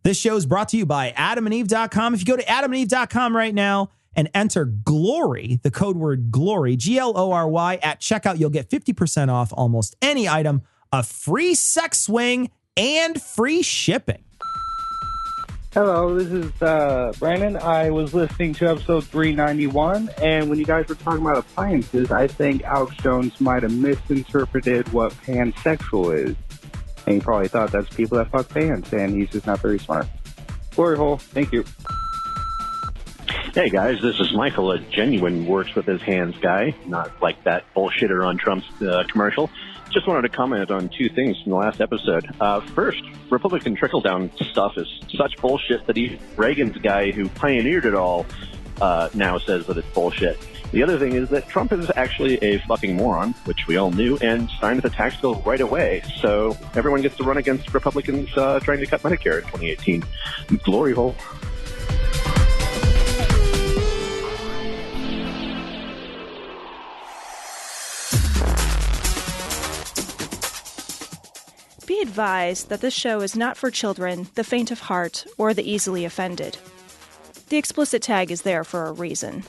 This show is brought to you by adamandeve.com. If you go to adamandeve.com right now and enter GLORY, the code word GLORY, GLORY, at checkout, you'll get 50% off almost any item, a free sex swing, and free shipping. Hello, this is Brandon. I was listening to episode 391, and when you guys were talking about appliances, I think Alex Jones might have misinterpreted what pansexual is. And he probably thought that's people that fuck pants, and he's just not very smart. Glory hole, thank you. Hey guys, this is Michael, a genuine works with his hands guy, not like that bullshitter on Trump's commercial. Just wanted to comment on two things from the last episode. First, Republican trickle-down stuff is such bullshit that even Reagan's guy who pioneered it all now says that it's bullshit. The other thing is that Trump is actually a fucking moron, which we all knew, and signed the tax bill right away. So everyone gets to run against Republicans trying to cut Medicare in 2018. Glory hole. Be advised that this show is not for children, the faint of heart, or the easily offended. The explicit tag is there for a reason.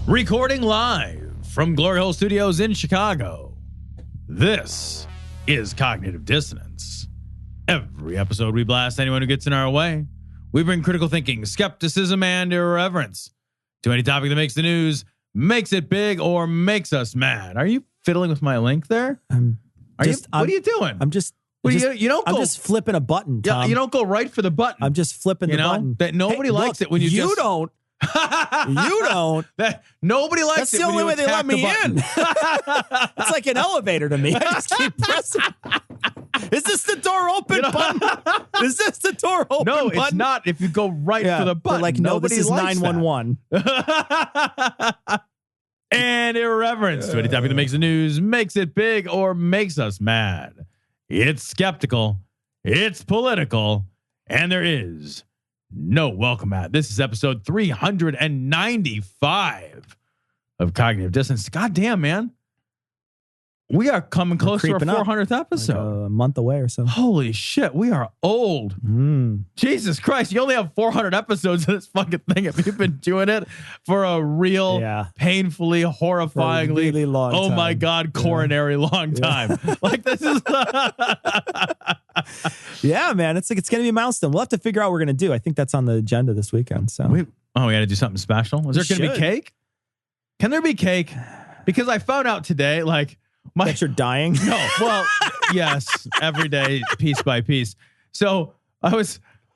Recording live from Glory Hole Studios in Chicago, this is Cognitive Dissonance. Every episode we blast anyone who gets in our way. We bring critical thinking, skepticism, and irreverence to any topic that makes the news, makes it big, or makes us mad. Are you fiddling with my link there? What are you doing? I'm just flipping a button, Tom. Yeah, you don't go right for the button. I'm just flipping the button. That nobody likes it when you don't. You don't. Nobody likes That's it. the only way they let me in. It's like an elevator to me. I just keep pressing. Is this the door open button? Is this the door open button? No, it's not. If you go right for the button, like, no, this is 911. And irreverence to any topic that makes the news, makes it big, or makes us mad. It's skeptical. It's political. And there is no welcome at. This is episode 395 of Cognitive Dissonance. God damn, man. We are coming close to our 400th episode. Like a month away or so. Holy shit, we are old. Jesus Christ, you only have 400 episodes of this fucking thing. If you've been doing it for a real, painfully, horrifyingly, really long time. My God, coronary long time. Like this is... Yeah, man, it's going to be a milestone. We'll have to figure out what we're going to do. I think that's on the agenda this weekend. So, we got to do something special. Is there going to be cake? Can there be cake? Because I found out today, like, that you're dying? No. Well, yes, every day, piece by piece. So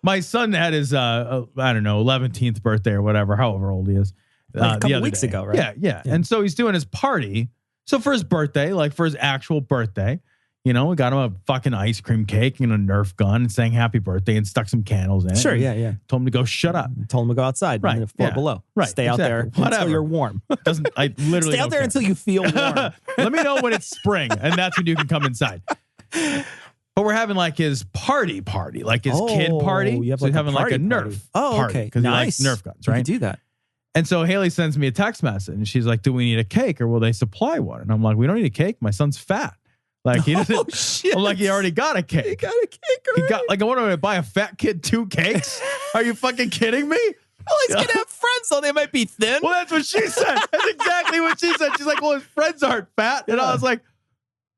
my son had his, 11th birthday or whatever, however old he is. Like a couple weeks ago, right? Yeah. And so he's doing his party. So for his birthday, like for his actual birthday, we got him a fucking ice cream cake and a Nerf gun and sang happy birthday and stuck some candles in it. Sure, yeah. Told him to go shut up. Told him to go outside. Right. The floor below. Right. Stay out there until you're warm. I literally stay out there until you feel warm. Let me know when it's spring, and that's when you can come inside. But we're having like his party, like his kid party. You have so like he's having like a Nerf party. Okay. Because nice. he likes Nerf guns, right? You can do that. And so Haley sends me a text message, and she's like, do we need a cake or will they supply one? And I'm like, we don't need a cake. My son's fat. Like he doesn't. Oh, shit. I'm like, he already got a cake. He got a cake already. He got like, I want to buy a fat kid 2 cakes. Are you fucking kidding me? Well, he's gonna have friends, so they might be thin. Well, that's what she said. That's exactly what she said. She's like, well, his friends aren't fat, and I was like,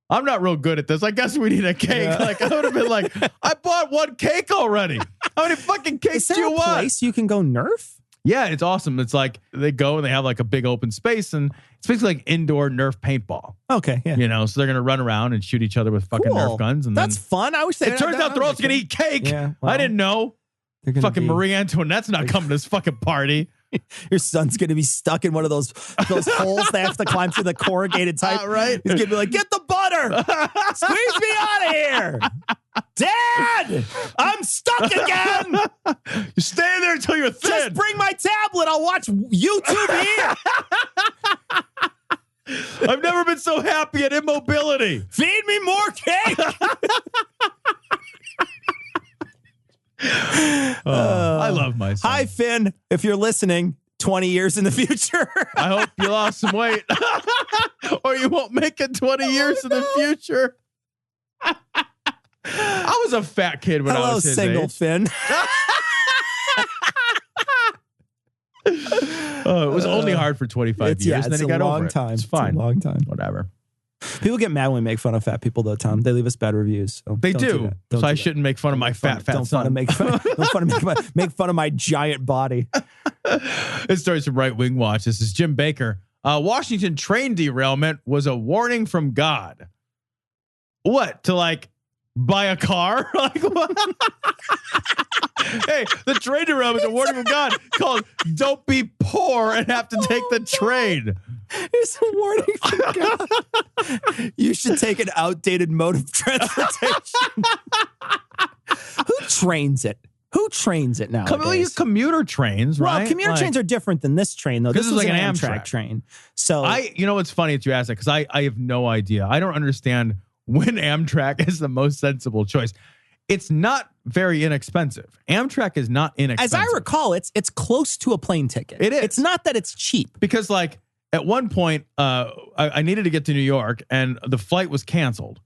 I'm not real good at this. I guess we need a cake. Yeah. Like I would have been like, I bought 1 cake already. How many fucking cakes do you want? Place you can go Nerf? Yeah, it's awesome. It's like they go and they have like a big open space, and it's basically like indoor Nerf paintball. Okay, yeah. So they're gonna run around and shoot each other with fucking Nerf guns, and that's fun. I wish it turns out they're also gonna eat cake. Yeah, well, I didn't know. Fucking Marie Antoinette's not coming to this fucking party. Your son's gonna be stuck in one of those holes they have to climb through, the corrugated type. Right? He's gonna be like, "Get the butter! Squeeze me out of here, Dad! I'm stuck again. You stay there until you're thin. Just bring my tablet. I'll watch YouTube here." I've never been so happy at immobility. Feed me more cake. I love my son. Hi, Finn. If you're listening, 20 years in the future. I hope you lost some weight or you won't make it 20 years in the future. I was a fat kid when I was his single age. Finn. It was only hard for 25 years. And then he got over it. It's fine. It's a long time. Whatever. People get mad when we make fun of fat people, though, Tom. They leave us bad reviews. So They don't do. that. So I shouldn't make fun of my fat son. Make fun of my giant body. This story's from Right Wing Watch. This is Jim Bakker. Washington train derailment was a warning from God. What? To like buy a car? Like what? Hey, the train derailment is a warning from God called "Don't be poor and have to take the train." It's a warning from God. You should take an outdated mode of transportation. Who trains it? Who trains it now? We use commuter trains, right? Well, commuter trains are different than this train, though. This is like an Amtrak train. So you know what's funny that you asked that, because I have no idea. I don't understand when Amtrak is the most sensible choice. It's not very inexpensive. Amtrak is not inexpensive. As I recall, it's close to a plane ticket. It is. It's not that it's cheap. Because like at one point, I needed to get to New York and the flight was canceled.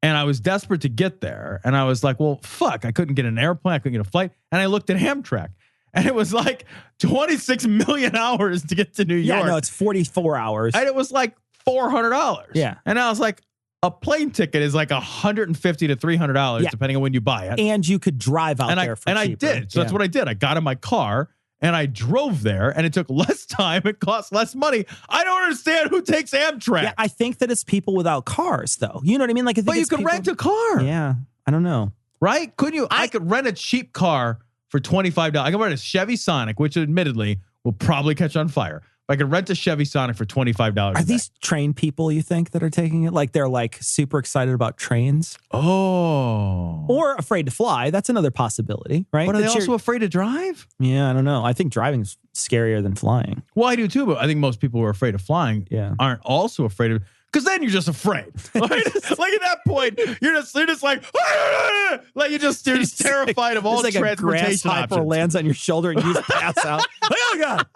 And I was desperate to get there. And I was like, well, fuck, I couldn't get an airplane. I couldn't get a flight. And I looked at Amtrak. And it was like 26 million hours to get to New York. Yeah, no, it's 44 hours. And it was like $400. Yeah. And I was like, a plane ticket is like $150 to $300, depending on when you buy it. And you could drive out there for cheaper. I did. So that's what I did. I got in my car and I drove there, and it took less time. It cost less money. I don't understand who takes Amtrak. Yeah, I think that it's people without cars, though. You know what I mean? Like, but you could rent a car. Yeah, I don't know. Right? Couldn't you? I could rent a cheap car for $25. I could rent a Chevy Sonic, which admittedly will probably catch on fire. I could rent a Chevy Sonic for $25. Are these train people, you think, that are taking it? Like they're like super excited about trains? Oh. Or afraid to fly. That's another possibility, right? But are they also afraid to drive? Yeah, I don't know. I think driving's scarier than flying. Well, I do too, but I think most people who are afraid of flying aren't also afraid of, because then you're just afraid. Right? Like at that point, you're just like you're just terrified of all like transportation a grasshopper options. lands on your shoulder and you just pass out. Like, oh God.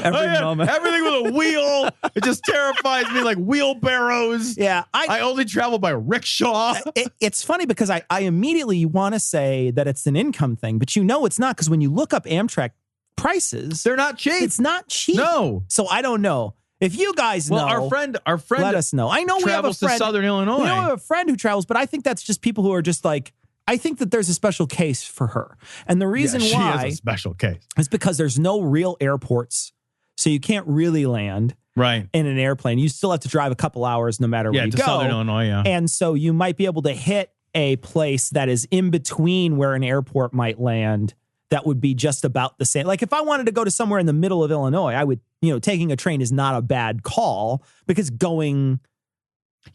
Every moment. Everything with a wheel. It just terrifies me, like wheelbarrows. Yeah. I only travel by rickshaw. It's funny because I immediately want to say that it's an income thing, but you know it's not, because when you look up Amtrak prices, they're not cheap. It's not cheap. No. So I don't know. If you guys know, our friend, let us know. I know we have a friend to Southern Illinois. We have a friend who travels, but I think that's just people who are just like, I think that there's a special case for her. And the reason she why is a special case is because there's no real airports. So you can't really land in an airplane. You still have to drive a couple hours no matter where you go. Southern Illinois, And so you might be able to hit a place that is in between where an airport might land that would be just about the same. Like if I wanted to go to somewhere in the middle of Illinois, I would, taking a train is not a bad call, because going...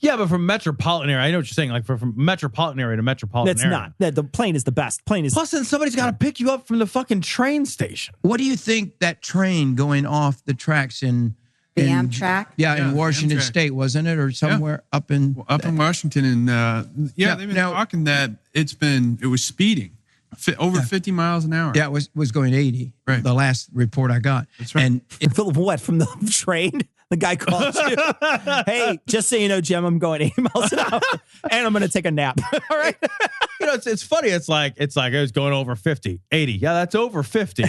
Yeah, but from metropolitan area, I know what you're saying. Like from metropolitan area to metropolitan area. That's not. The plane is the best. Plus, then somebody's got to pick you up from the fucking train station. What do you think that train going off the tracks in Amtrak? Yeah, in Washington State, wasn't it, or somewhere up in Washington? And they've been talking that it was speeding. Over 50 miles an hour. Yeah, it was going 80. Right. The last report I got. That's right. And what, from the train? The guy calls you. Hey, just so you know, Jim, I'm going 80 miles an hour and I'm going to take a nap. All right. It's funny. It's like I was going over 50, 80. Yeah, that's over 50.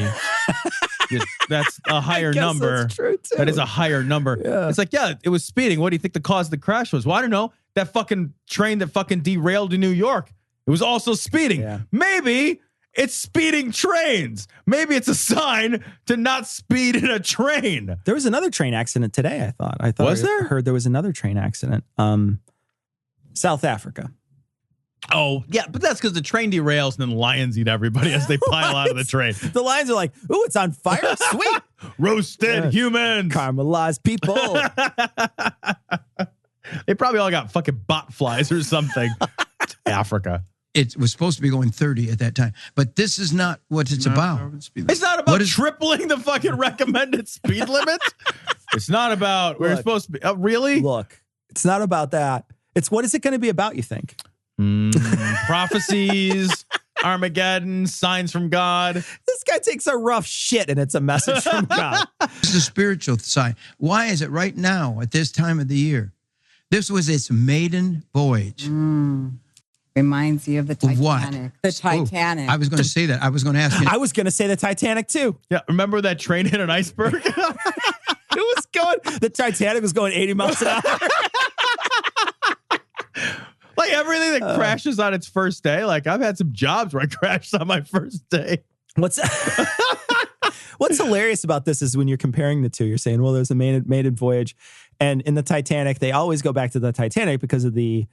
That's a higher number. That's true too. That is a higher number. Yeah. It's like, it was speeding. What do you think the cause of the crash was? Well, I don't know. That fucking train that fucking derailed in New York. It was also speeding. Yeah. Maybe it's speeding trains. Maybe it's a sign to not speed in a train. There was another train accident today, I thought. Was there? I heard there was another train accident. South Africa. Oh, yeah, but that's because the train derails and then lions eat everybody as they pile out of the train. The lions are like, ooh, it's on fire. Sweet. Roasted humans. Caramelized people. They probably all got fucking bot flies or something. Africa. It was supposed to be going 30 at that time. But this is not what it's about. It's not about tripling the fucking recommended speed limit. It's not about we're supposed to be. Really? Look, it's not about that. It's what is it going to be about, you think? Prophecies, Armageddon, signs from God. This guy takes a rough shit and it's a message from God. It's the spiritual side. Why is it right now at this time of the year? This was its maiden voyage. Reminds you of the Titanic. What? The Titanic. I was going to say that. I was going to ask you. I was going to say the Titanic too. Yeah, remember that train hit an iceberg? The Titanic was going 80 miles an hour. Like everything that crashes on its first day. Like I've had some jobs where I crashed on my first day. What's hilarious about this is when you're comparing the two, you're saying, well, there's a maiden voyage. And in the Titanic, they always go back to the Titanic because of the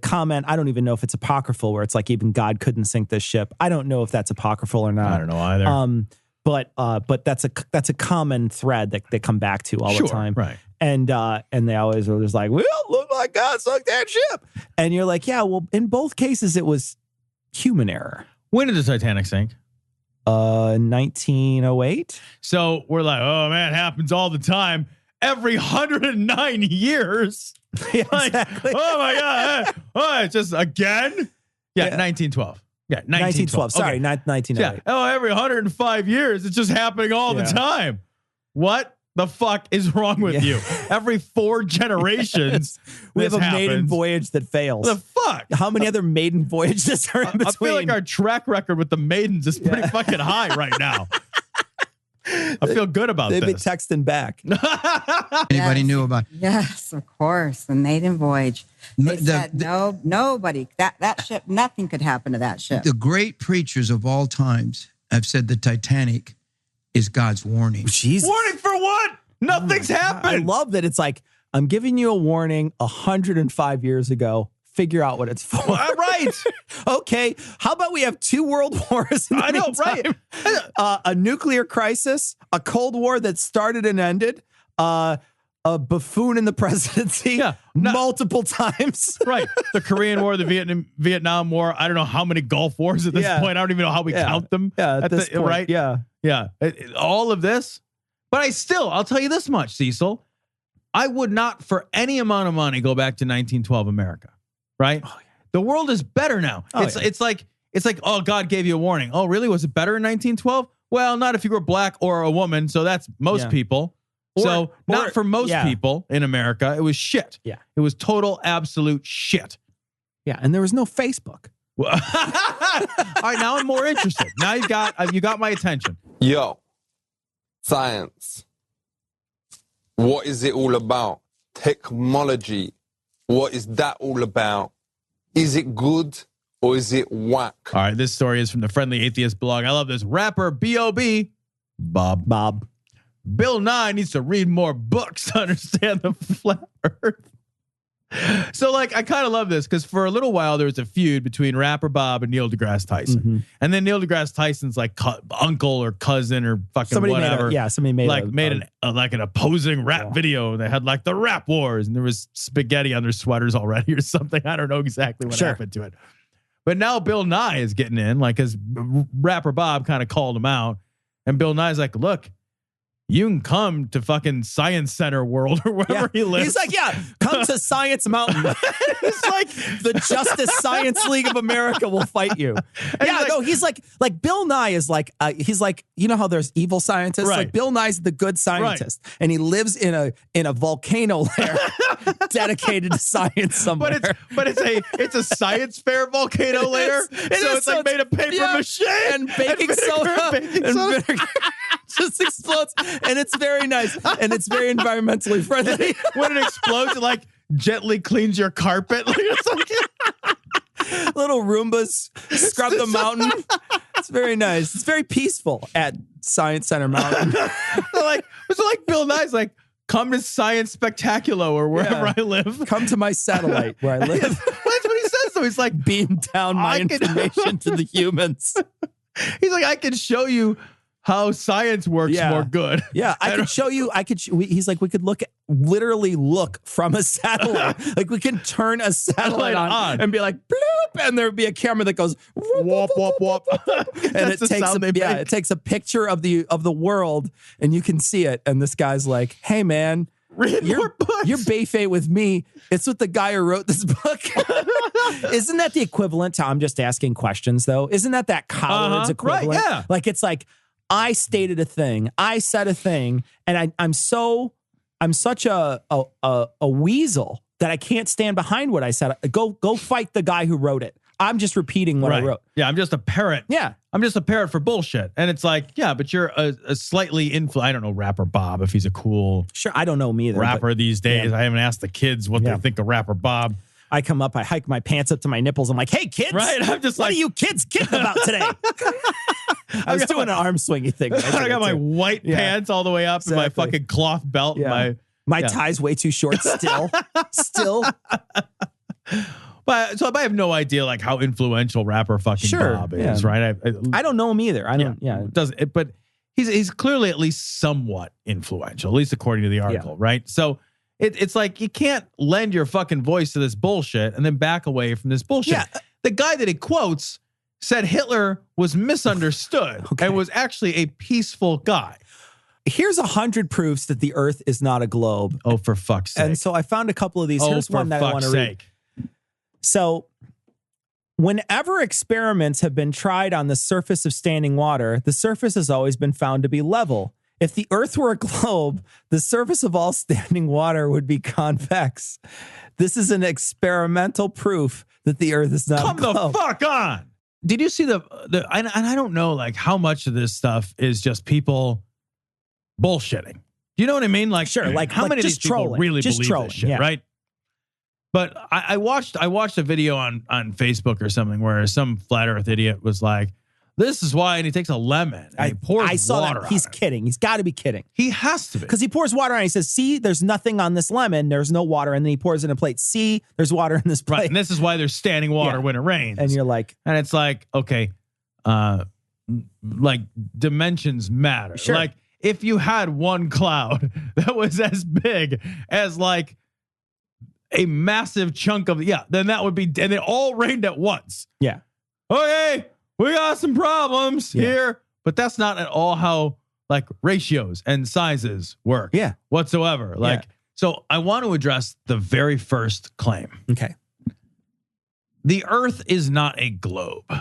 comment. I don't even know if it's apocryphal, where it's like even God couldn't sink this ship. I don't know if that's apocryphal or not. I don't know either. But that's a common thread that they come back to all the time. Right. And they always are just like, well, look like God sunk that ship. And you're like, yeah, well, in both cases, it was human error. When did the Titanic sink? 1908. So we're like, oh man, it happens all the time. Every 109 years. Yeah, like, exactly. oh my God. It's just again? Yeah, 1912. Yeah, 1912. Sorry, Okay. 1908. Yeah. Every 105 years, it's just happening all the time. What the fuck is wrong with you? Every 4 generations, we have a happens. maiden voyage that fails. The fuck? How many other maiden voyages are in between? I feel like our track record with the maidens is pretty fucking high right now. I feel good about this. They've been texting back. Anybody knew about? Yes, of course. The maiden voyage. They said nobody. That ship, nothing could happen to that ship. The great preachers of all times have said the Titanic is God's warning. Jesus. Warning for what? Nothing's happened. I love that it's like, I'm giving you a warning 105 years ago. Figure out what it's for. Right. Okay. How about we have 2 world wars in the meantime? Right. A nuclear crisis, a Cold War that started and ended, a buffoon in the presidency multiple times. Right. The Korean War, the Vietnam War. I don't know how many Gulf Wars at this point. I don't even know how we count them. Yeah, at this point. Right? Yeah. Yeah. All of this. But I'll tell you this much, Cecil. I would not for any amount of money go back to 1912 America. Right? Oh, yeah. The world is better now. It's like, oh, God gave you a warning. Oh, really? Was it better in 1912? Well, not if you were black or a woman. So that's most people. Not for most people in America. It was shit. Yeah. It was total, absolute shit. Yeah. And there was no Facebook. All right. Now I'm more interested. Now you got my attention. Yo, science. What is it all about? Technology. What is that all about? Is it good or is it whack? All right, this story is from the Friendly Atheist blog. I love this. Rapper B.o.B. Bob. Bill Nye needs to read more books to understand the flat earth. So, I kind of love this because for a little while there was a feud between rapper Bob and Neil deGrasse Tyson. Mm-hmm. And then Neil deGrasse Tyson's uncle or cousin or fucking whatever. Somebody made an opposing rap video. They had the rap wars and there was spaghetti on their sweaters already or something. I don't know exactly what happened to it. But now Bill Nye is getting in, because rapper Bob kind of called him out. And Bill Nye's like, look, you can come to fucking Science Center World or wherever he lives. He's like, come to Science Mountain. It's like the Justice Science League of America will fight you. He's like Bill Nye is he's like, you know how there's evil scientists? Right. Like Bill Nye's the good scientist. Right. And he lives in a volcano lair dedicated to science somewhere. But it's a science fair volcano lair. It's made of paper mache and baking soda. And vinegar. Just explodes, and it's very nice, and it's very environmentally friendly. When it explodes, it gently cleans your carpet. Little Roombas scrub the mountain. It's very nice. It's very peaceful at Science Center Mountain. so Bill Nye's come to Science Spectacular or wherever I live. Come to my satellite where I live. That's what he says. So he's like, beam down my information to the humans. He's like, I can show you how science works more good. Yeah, I could show you. He's like, we could look literally look from a satellite. Like we can turn a satellite on and be like, bloop, and there'd be a camera that goes whoop, whoop, whoop, and it takes a picture of the world, and you can see it. And this guy's like, hey man, you're Bayface with me. It's with the guy who wrote this book. Isn't that the equivalent to I'm just asking questions though? Isn't that Collard's equivalent? Right, yeah. Like it's like I stated a thing, I said a thing, and I'm such a weasel that I can't stand behind what I said. Go fight the guy who wrote it. I'm just repeating what I wrote. Yeah, I'm just a parrot. Yeah. I'm just a parrot for bullshit. And it's like, yeah, but you're a slightly I don't know, rapper Bob, if he's a cool I don't know him either. Rapper these days. Yeah. I haven't asked the kids what they think of rapper Bob. I come up, I hike my pants up to my nipples. I'm like, hey, kids. Right. I'm just what are you kids kidding about today? I was doing an arm swingy thing. I got my white pants all the way up and my fucking cloth belt. Yeah. My tie's way too short still. But so I have no idea like how influential rapper fucking Bob is, right? I don't know him either. I don't. But he's clearly at least somewhat influential, at least according to the article, right? So it's like you can't lend your fucking voice to this bullshit and then back away from this bullshit. Yeah. The guy that he quotes said Hitler was misunderstood and was actually a peaceful guy. Here's 100 proofs that the Earth is not a globe. Oh, for fuck's sake! And so I found a couple of these. Here's one that I want to read. So, whenever experiments have been tried on the surface of standing water, the surface has always been found to be level. If the Earth were a globe, the surface of all standing water would be convex. This is an experimental proof that the Earth is not a globe. Come the fuck on! Did you see and I don't know like how much of this stuff is just people bullshitting. You know what I mean? Like, sure. Like how many of these people really believe this shit, right? But I watched a video on Facebook or something where some flat earth idiot was like, this is why, and he takes a lemon and he pours water on it. He's kidding. He's got to be kidding. He has to be. Because he pours water on it. He says, see, there's nothing on this lemon. There's no water. And then he pours it in a plate. See, there's water in this plate. Right. And this is why there's standing water when it rains. And you're like. And it's like, okay, like dimensions matter. Sure. Like if you had one cloud that was as big as like a massive chunk of, then that would be, and it all rained at once. Yeah. Okay. We got some problems here, but that's not at all how like ratios and sizes work. Yeah. Whatsoever. Like, so I want to address the very first claim. Okay. The Earth is not a globe.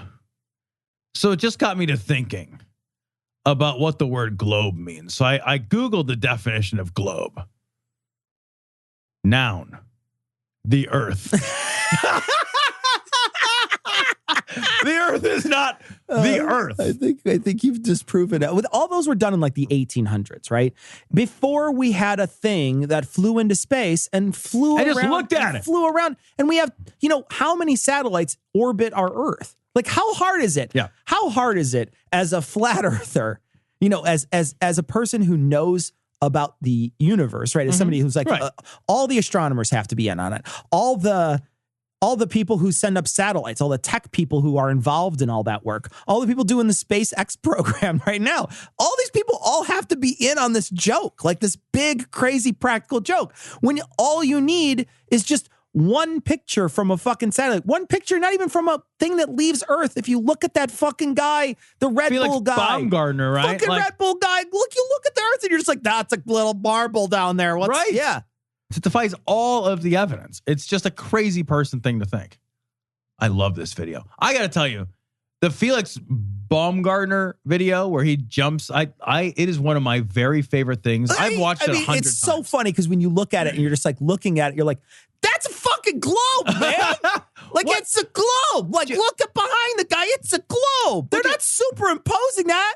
So it just got me to thinking about what the word globe means. So I Googled the definition of globe. Noun. The Earth. The Earth is not the Earth. I think you've disproven it. With all those were done in like the 1800s, right? Before we had a thing that flew into space and flew around. I just looked at it. Flew around. And we have, how many satellites orbit our Earth? Like, how hard is it? Yeah. How hard is it as a flat earther, as a person who knows about the universe, right? As somebody who's like, all the astronomers have to be in on it. All the people who send up satellites, all the tech people who are involved in all that work, all the people doing the SpaceX program right now, all these people all have to be in on this joke, like this big, crazy practical joke. When all you need is just one picture from a fucking satellite, one picture, not even from a thing that leaves Earth. If you look at that fucking guy, the Red Bull guy, Baumgartner, right? Fucking Red Bull guy. You look at the Earth and you're just like, that's a little marble down there. Right? Yeah. It defies all of the evidence. It's just a crazy person thing to think. I love this video. I got to tell you, the Felix Baumgartner video where he jumps, it is one of my very favorite things. I've watched it 100 times. It's so funny because when you look at it and you're just like looking at it, you're like, that's a fucking globe, man. Like, it's a globe. Like, look at behind the guy. It's a globe. They're not superimposing that.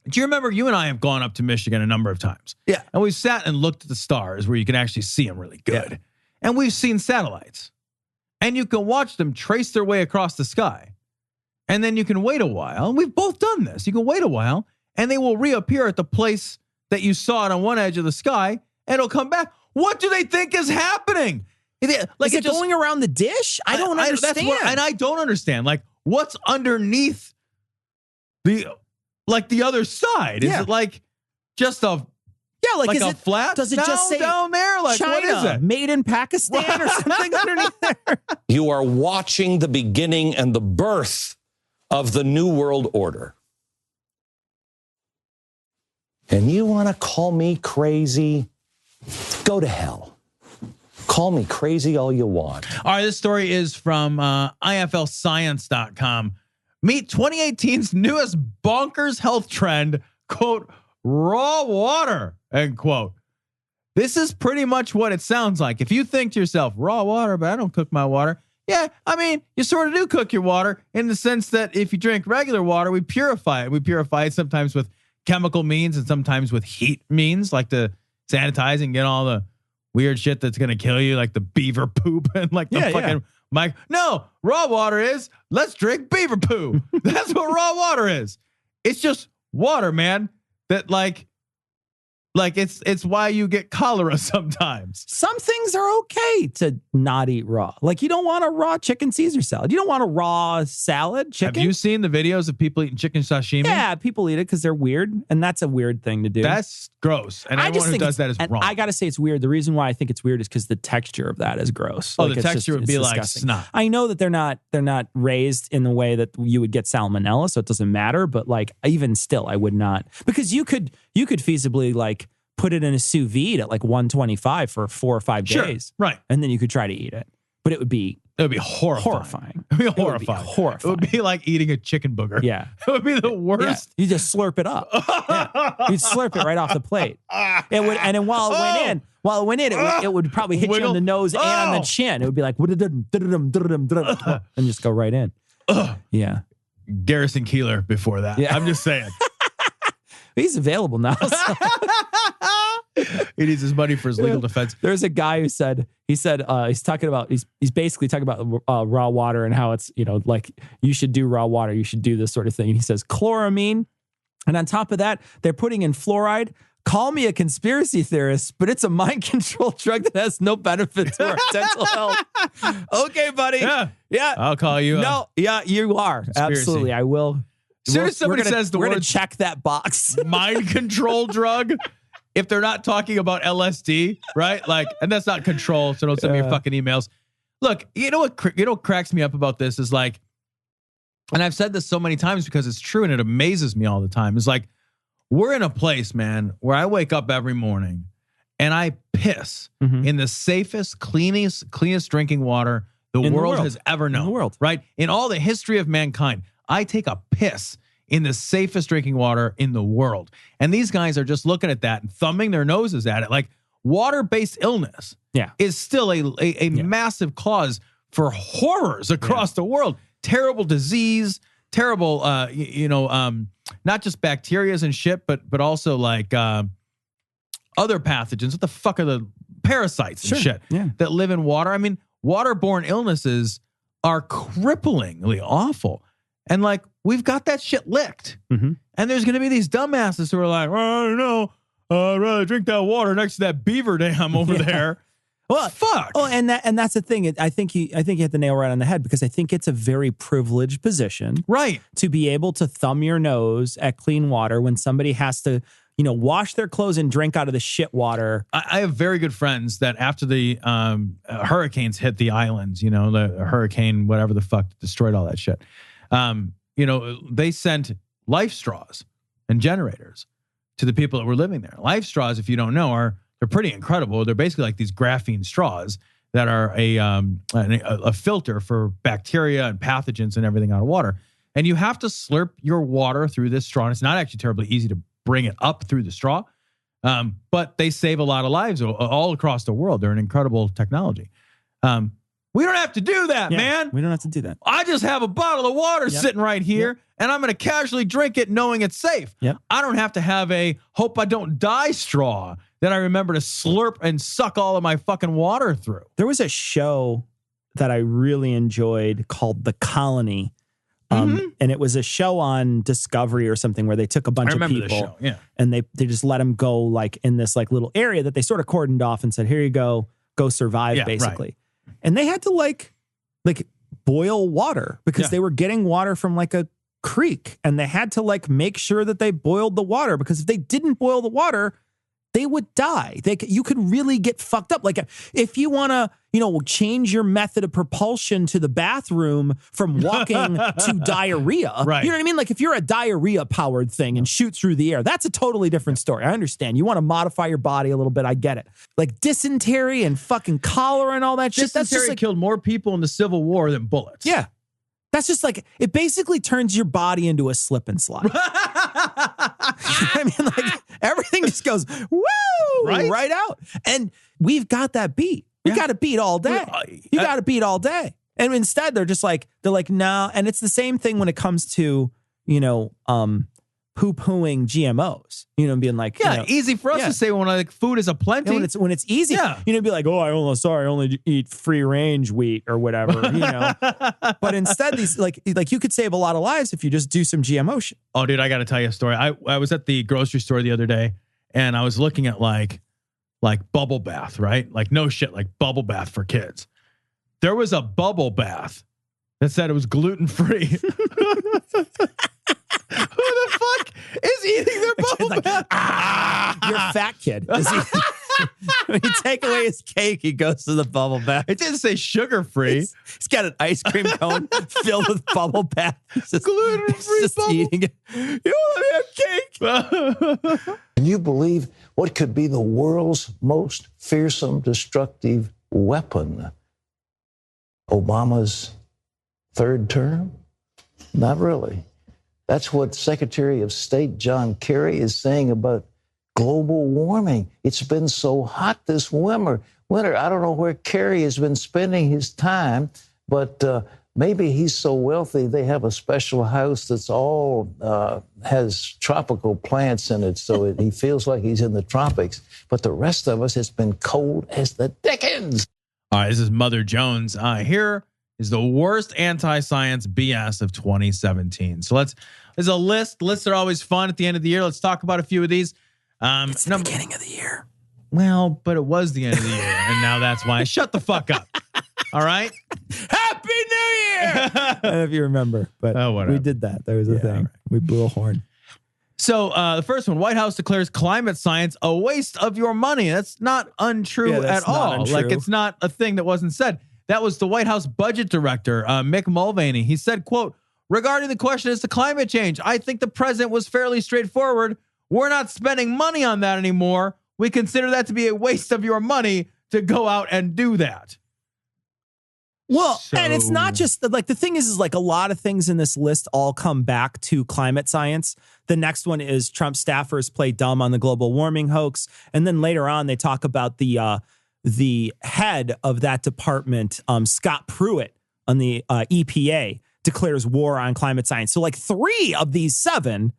Do you remember you and I have gone up to Michigan a number of times? Yeah. And we've sat and looked at the stars where you can actually see them really good. Yeah. And we've seen satellites. And you can watch them trace their way across the sky. And then you can wait a while. And we've both done this. You can wait a while and they will reappear at the place that you saw it on one edge of the sky and it'll come back. What do they think is happening? Like, is it going around the dish? I don't understand. And I don't understand. Like, what's underneath the other side? Is it like just a like is a it flat? Does it just say down there? Like, China, what is it? made in Pakistan or something underneath there. You are watching the beginning and the birth of the New World Order. And you want to call me crazy? Go to hell. Call me crazy all you want. All right, this story is from IFLscience.com. Meet 2018's newest bonkers health trend, quote, raw water, end quote. This is pretty much what it sounds like. If you think to yourself, raw water, but I don't cook my water. Yeah, I mean, you sort of do cook your water in the sense that if you drink regular water, we purify it. We purify it sometimes with chemical means and sometimes with heat means, like to sanitize and get all the weird shit that's going to kill you, like the beaver poop and like the fucking mic. No, raw water is, let's drink beaver poo. That's what raw water is. It's just water, man. That like it's why you get cholera sometimes. Some things are okay to not eat raw. Like you don't want a raw chicken Caesar salad. You don't want a raw salad chicken. Have you seen the videos of people eating chicken sashimi? Yeah, people eat it because they're weird, and that's a weird thing to do. That's gross. And everyone who does that is wrong. I got to say it's weird. The reason why I think it's weird is because the texture of that is gross. Oh, like the texture would be like snot. I know that they're not raised in the way that you would get salmonella, so it doesn't matter. But like even still, I would not, because you could feasibly like put it in a sous vide at like 125 for 4 or 5 days. Right. And then you could try to eat it. But it would be horrifying. It would be horrifying. horrifying. It would be like eating a chicken booger. Yeah. It would be the worst. Yeah. You just slurp it up. Yeah. You'd slurp it right off the plate. It would, and then while it went in, it would probably hit you on the nose and on the chin. It would be like, and just go right in. Yeah. Garrison Keillor before that. Yeah. I'm just saying. He's available now. So. He needs his money for his legal defense. There's a guy who said he's basically talking about raw water and how it's, like you should do raw water. You should do this sort of thing. And he says chloramine. And on top of that, they're putting in fluoride. Call me a conspiracy theorist, but it's a mind control drug that has no benefit to our dental health. Okay, buddy. Yeah. I'll call you. No. Yeah, you are. Conspiracy. Absolutely. I will. As soon as somebody says the word, we're going to check that box. Mind control drug. If they're not talking about LSD, right? Like, and that's not control, so don't send me your fucking emails. Look, you know what cracks me up about this is like, and I've said this so many times because it's true and it amazes me all the time. Is like, we're in a place, man, where I wake up every morning and I piss in the safest, cleanest drinking water the world has ever known. In the world. Right? In all the history of mankind, I take a piss in the safest drinking water in the world. And these guys are just looking at that and thumbing their noses at it. Like, water-based illness is still a massive cause for horrors across the world. Terrible disease, terrible, not just bacterias and shit, but also like other pathogens. What the fuck are the parasites and shit that live in water? I mean, waterborne illnesses are cripplingly awful. And like, we've got that shit licked. And there's going to be these dumbasses who are like, well, I don't know, I'd rather drink that water next to that beaver dam over there. Well, fuck. Oh, and that's the thing. I think you hit the nail right on the head, because I think it's a very privileged position, right, to be able to thumb your nose at clean water when somebody has to, wash their clothes and drink out of the shit water. I have very good friends that after the hurricanes hit the islands, the hurricane, whatever the fuck, destroyed all that shit. They sent life straws and generators to the people that were living there. Life straws, if you don't know, they're pretty incredible. They're basically like these graphene straws that are a filter for bacteria and pathogens and everything out of water. And you have to slurp your water through this straw. And it's not actually terribly easy to bring it up through the straw, but they save a lot of lives all across the world. They're an incredible technology. We don't have to do that, man. We don't have to do that. I just have a bottle of water sitting right here, and I'm going to casually drink it knowing it's safe. I don't have to have a hope I don't die straw that I remember to slurp and suck all of my fucking water through. There was a show that I really enjoyed called The Colony. And it was a show on Discovery or something where they took a bunch of people and they just let them go like in this like little area that they sort of cordoned off and said, here you go survive, basically. Right. And they had to like boil water because they were getting water from like a creek, and they had to like make sure that they boiled the water, because if they didn't boil the water, they would die. You could really get fucked up. Like if you want to, change your method of propulsion to the bathroom from walking to diarrhea, right. You know what I mean? Like if you're a diarrhea powered thing and shoot through the air, that's a totally different story. I understand. You want to modify your body a little bit. I get it. Like dysentery and fucking cholera and all that shit. That's just killed more people in the Civil War than bullets. Yeah. That's just like, it basically turns your body into a slip and slide. I mean, like everything just goes, woo, right out. And we've got that beat. We got it beat all day. You got it beat all day. And instead they're like, nah. And it's the same thing when it comes to, poo-pooing GMOs, being like, easy for us to say when like food is a plenty. When it's easy, be like, oh, I only eat free range wheat or whatever, But instead, these like you could save a lot of lives if you just do some GMO shit. Oh, dude, I got to tell you a story. I was at the grocery store the other day, and I was looking at like bubble bath, right? Like no shit, like bubble bath for kids. There was a bubble bath that said it was gluten-free. Who the fuck is eating their bubble bath? You're a fat kid. When you take away his cake, he goes to the bubble bath. It didn't say sugar-free. He's got an ice cream cone filled with bubble bath. He's just gluten-free bubble. Eating it. You want to have cake? Can you believe what could be the world's most fearsome, destructive weapon? Obama's third term? Not really. That's what Secretary of State John Kerry is saying about global warming. It's been so hot this winter. I don't know where Kerry has been spending his time, but maybe he's so wealthy they have a special house that's all has tropical plants in it, so he feels like he's in the tropics. But the rest of us, it's been cold as the dickens. All right, this is Mother Jones. Here is the worst anti-science BS of 2017. So there's a list. Lists are always fun at the end of the year. Let's talk about a few of these. It's the beginning of the year. Well, but it was the end of the year, and now that's why. Shut the fuck up. All right? Happy New Year! I don't know if you remember, but we did that. There was a thing. Right. We blew a horn. So the first one, White House declares climate science a waste of your money. That's not untrue at all. Untrue. Like it's not a thing that wasn't said. That was the White House budget director, Mick Mulvaney. He said, quote, regarding the question as to climate change, I think the president was fairly straightforward. We're not spending money on that anymore. We consider that to be a waste of your money to go out and do that. Well, and it's not just like the thing is like a lot of things in this list all come back to climate science. The next one is Trump staffers play dumb on the global warming hoax. And then later on, they talk about the head of that department, Scott Pruitt on the EPA, declares war on climate science. So like 3 of these 7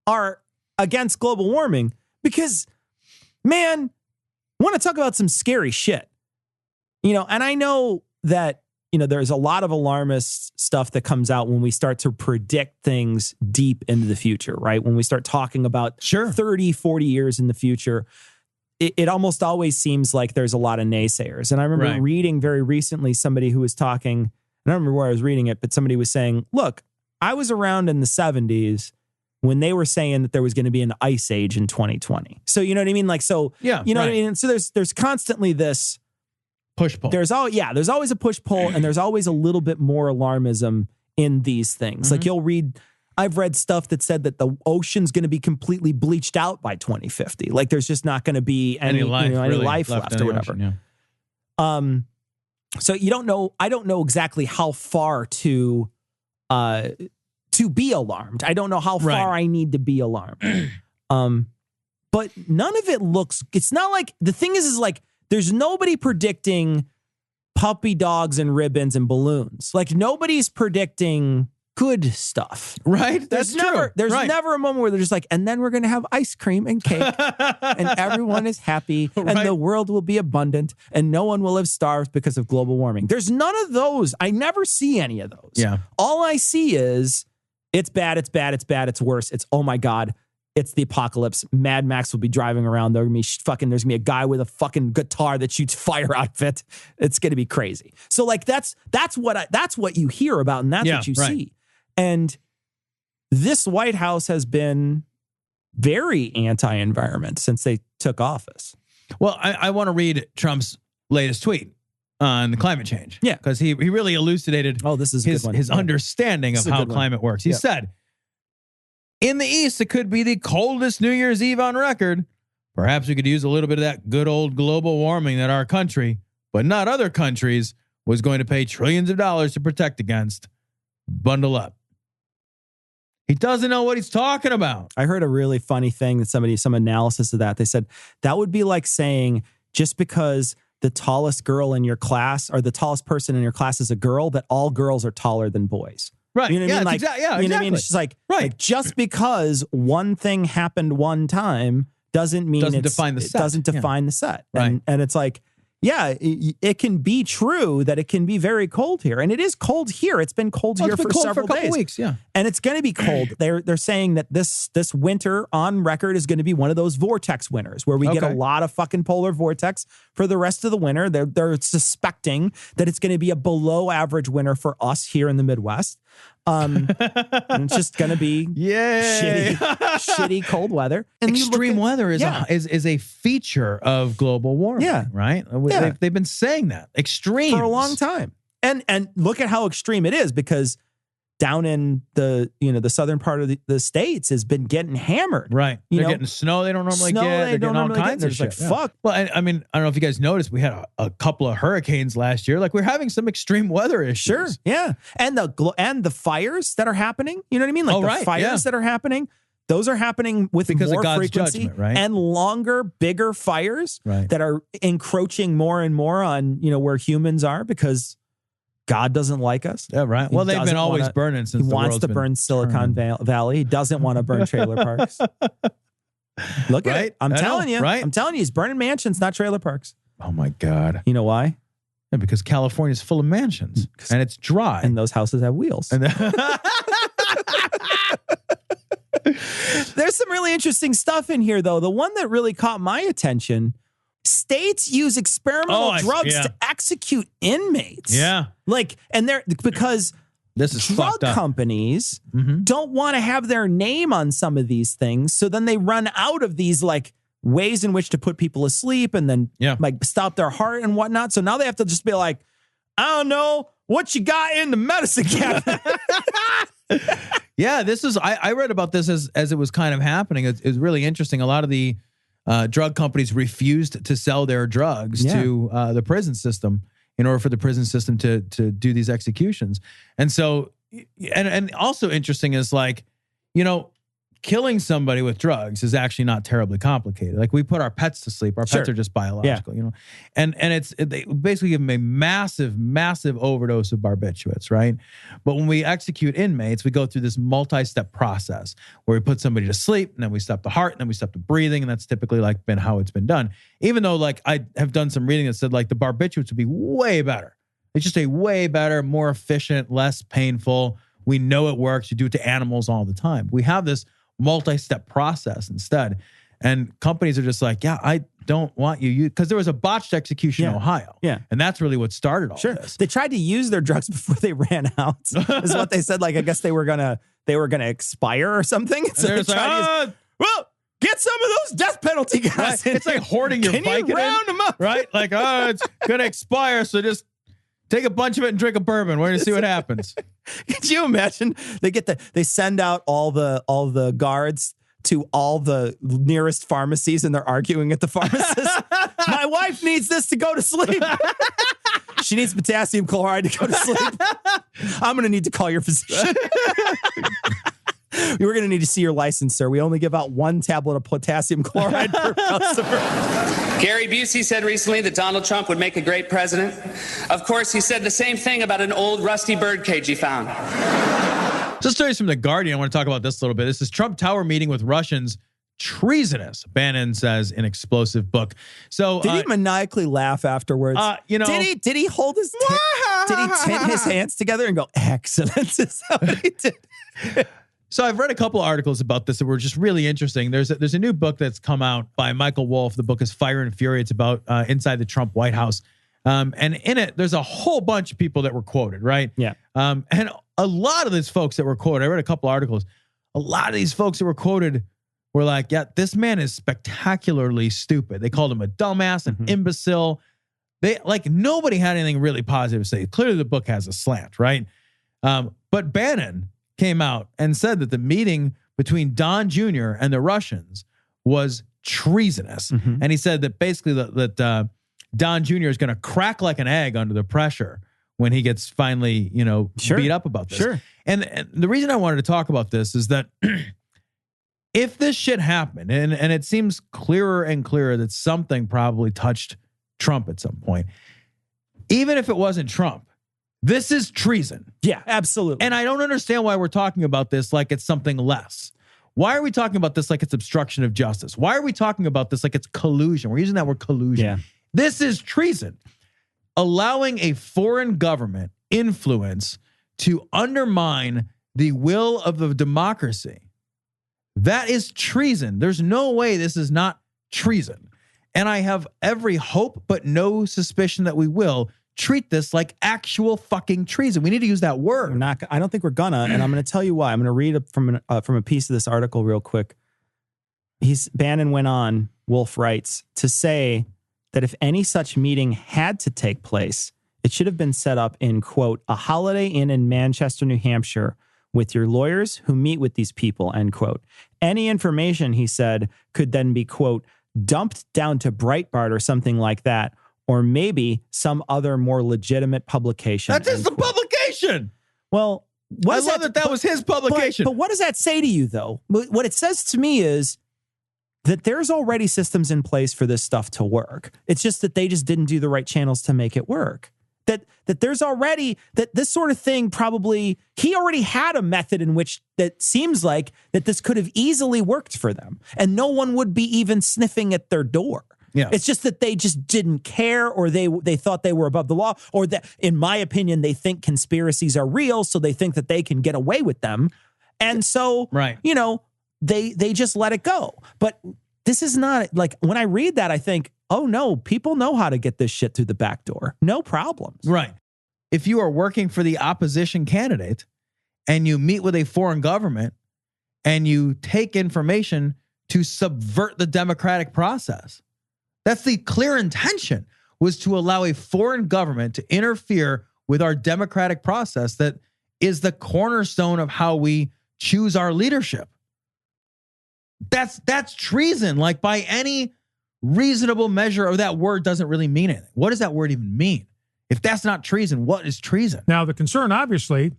are against global warming because, man, I want to talk about some scary shit. And I know that, there's a lot of alarmist stuff that comes out when we start to predict things deep into the future, right? When we start talking about 30, 40 years in the future, it almost always seems like there's a lot of naysayers. And I remember reading very recently somebody who was talking, I don't remember where I was reading it, but somebody was saying, look, I was around in the 70s when they were saying that there was going to be an ice age in 2020. So, you know what I mean? Like, so, what I mean? And so there's constantly this push-pull. There's always a push-pull, and there's always a little bit more alarmism in these things. Mm-hmm. Like I've read stuff that said that the ocean's going to be completely bleached out by 2050. Like there's just not going to be any life left or whatever. Ocean, yeah. So you don't know. I don't know exactly how far to be alarmed. I don't know how far I need to be alarmed. But none of it looks. It's not like the thing is like. There's nobody predicting puppy dogs and ribbons and balloons. Like nobody's predicting good stuff. Right? There's never a moment where they're just like, and then we're going to have ice cream and cake and everyone is happy and the world will be abundant and no one will have starved because of global warming. There's none of those. I never see any of those. Yeah. All I see is it's bad, it's bad, it's bad, it's worse. It's, oh my God. It's the apocalypse. Mad Max will be driving around. There's gonna be a guy with a fucking guitar that shoots fire out of it. It's gonna be crazy. So like that's what you hear about, and that's what you see. And this White House has been very anti-environment since they took office. Well, I want to read Trump's latest tweet on climate change. Yeah. Because he really elucidated this is his understanding of how climate works. He said, in the East, it could be the coldest New Year's Eve on record. Perhaps we could use a little bit of that good old global warming that our country, but not other countries, was going to pay trillions of dollars to protect against. Bundle up. He doesn't know what he's talking about. I heard a really funny thing that some analysis of that. They said that would be like saying just because the tallest girl in your class or the tallest person in your class is a girl, that all girls are taller than boys. Right. You know what I mean? Like, you know what I mean? It's just like just because one thing happened one time doesn't mean it doesn't define the set. Right. And it's like, yeah, it can be true that it can be very cold here, and it is cold here. It's been cold here for several days, weeks, yeah, and it's going to be cold. They're saying that this winter on record is going to be one of those vortex winters where we get a lot of fucking polar vortex for the rest of the winter. They're suspecting that it's going to be a below average winter for us here in the Midwest. And it's just going to be shitty cold weather. And extreme weather is a feature of global warming. Yeah. Right. They've been saying that extreme for a long time. And look at how extreme it is, because down in the southern part of the states has been getting hammered. Right. They're getting snow they don't normally get. They're getting all kinds of shit. Like, fuck. Well, I mean, I don't know if you guys noticed, we had a couple of hurricanes last year. Like, we're having some extreme weather issues. Sure. Yeah. And the fires that are happening, you know what I mean? Like the fires that are happening, those are happening because more of God's frequency, judgment, right? And longer, bigger fires that are encroaching more and more on, where humans are, because God doesn't like us. Yeah, right. Well, they've been always burning since he wants to burn Silicon Valley. He doesn't want to burn trailer parks. Look at it. I'm telling you. Right? I'm telling you, he's burning mansions, not trailer parks. Oh, my God. You know why? Yeah, because California's full of mansions and it's dry. And those houses have wheels. There's some really interesting stuff in here, though. The one that really caught my attention: states use experimental drugs to execute inmates. Yeah. Because this is drug companies don't want to have their name on some of these things. So then they run out of these ways in which to put people asleep and then stop their heart and whatnot. So now they have to just be like, I don't know what you got in the medicine cabinet. Yeah, this is, I read about this as it was kind of happening. It was really interesting. A lot of the drug companies refused to sell their drugs to the prison system in order for the prison system to do these executions. And so, and also interesting is killing somebody with drugs is actually not terribly complicated. Like, we put our pets to sleep. Our pets are just biological, and they basically give them a massive overdose of barbiturates, right? But when we execute inmates, we go through this multi-step process where we put somebody to sleep, and then we stop the heart, and then we stop the breathing, and that's typically been how it's been done. Even though I have done some reading that said the barbiturates would be way better. It's just a way better, more efficient, less painful. We know it works. You do it to animals all the time. We have this multi-step process instead. And companies are just I don't want you, because there was a botched execution in Ohio. Yeah. And that's really what started all this. They tried to use their drugs before they ran out, is what they said. I guess they were gonna expire or something. So they tried to use, get some of those death penalty guys. Right. It's like hoarding your bike. Can you round them up? Right? It's gonna expire, so just take a bunch of it and drink a bourbon. We're going to see what happens. Could you imagine? They send out all the guards to all the nearest pharmacies, and they're arguing at the pharmacist. My wife needs this to go to sleep. She needs potassium chloride to go to sleep. I'm going to need to call your physician. We're going to need to see your license, sir. We only give out 1 tablet of potassium chloride per customer. Gary Busey said recently that Donald Trump would make a great president. Of course, he said the same thing about an old rusty birdcage he found. Just stories from The Guardian. I want to talk about this a little bit. This is Trump Tower meeting with Russians. Treasonous, Bannon says in explosive book. So did he maniacally laugh afterwards? Did he hold his did he tint his hands together and go, excellent? Is that what he did? So I've read a couple of articles about this that were just really interesting. There's a new book that's come out by Michael Wolff. The book is Fire and Fury. It's about inside the Trump White House. And in it, there's a whole bunch of people that were quoted, right? Yeah. And a lot of these folks that were quoted, I read a couple articles. A lot of these folks that were quoted were like, yeah, this man is spectacularly stupid. They called him a dumbass, an imbecile. Nobody had anything really positive to say. Clearly the book has a slant, right? But Bannon came out and said that the meeting between Don Jr. and the Russians was treasonous. And he said that basically that Don Jr. is going to crack like an egg under the pressure when he gets finally, beat up about this. And the reason I wanted to talk about this is that if this shit happened, and it seems clearer and clearer that something probably touched Trump at some point, even if it wasn't Trump, this is treason. Yeah, absolutely. And I don't understand why we're talking about this like it's something less. Why are we talking about this like it's obstruction of justice? Why are we talking about this like it's collusion? We're using that word collusion. Yeah. This is treason. Allowing a foreign government influence to undermine the will of the democracy. That is treason. There's no way this is not treason. And I have every hope, but no suspicion that we will treat this like actual fucking treason. We need to use that word. I don't think we're gonna, and I'm going to tell you why. I'm going to read from a piece of this article real quick. Bannon went on, Wolf writes, to say that if any such meeting had to take place, it should have been set up in, quote, a Holiday Inn in Manchester, New Hampshire, with your lawyers who meet with these people, end quote. Any information, he said, could then be, quote, dumped down to Breitbart or something like that, or maybe some other more legitimate publication. That's just the publication. Well, I love that was his publication. But what does that say to you, though? What it says to me is that there's already systems in place for this stuff to work. It's just that they just didn't do the right channels to make it work. That there's already, that this sort of thing probably, he already had a method in which that seems like that this could have easily worked for them. And no one would be even sniffing at their door. Yeah. It's just that they just didn't care, or they thought they were above the law, or that, in my opinion, they think conspiracies are real, so they think that they can get away with them. And so, right. They just let it go. But this is not, like, when I read that, I think, oh no, people know how to get this shit through the back door. No problems. Right. If you are working for the opposition candidate and you meet with a foreign government and you take information to subvert the democratic process, that's the clear intention, was to allow a foreign government to interfere with our democratic process that is the cornerstone of how we choose our leadership. That's treason. Like, by any reasonable measure of that word doesn't really mean anything. What does that word even mean? If that's not treason, what is treason? Now, the concern, obviously,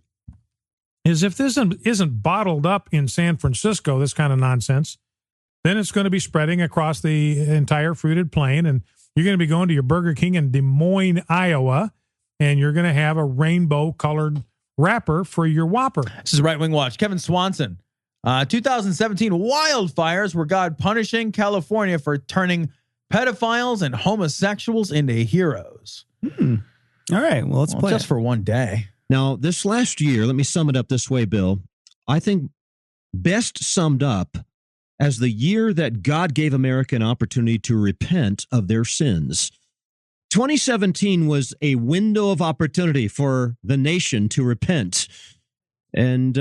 is if this isn't bottled up in San Francisco, this kind of nonsense, then it's going to be spreading across the entire fruited plain, and you're going to be going to your Burger King in Des Moines, Iowa, and you're going to have a rainbow-colored wrapper for your Whopper. This is Right Wing Watch. Kevin Swanson. 2017 wildfires were God punishing California for turning pedophiles and homosexuals into heroes. All right, well, let's play just for one day. Now, this last year, let me sum it up this way, Bill. I think best summed up as the year that God gave America an opportunity to repent of their sins. 2017 was a window of opportunity for the nation to repent. And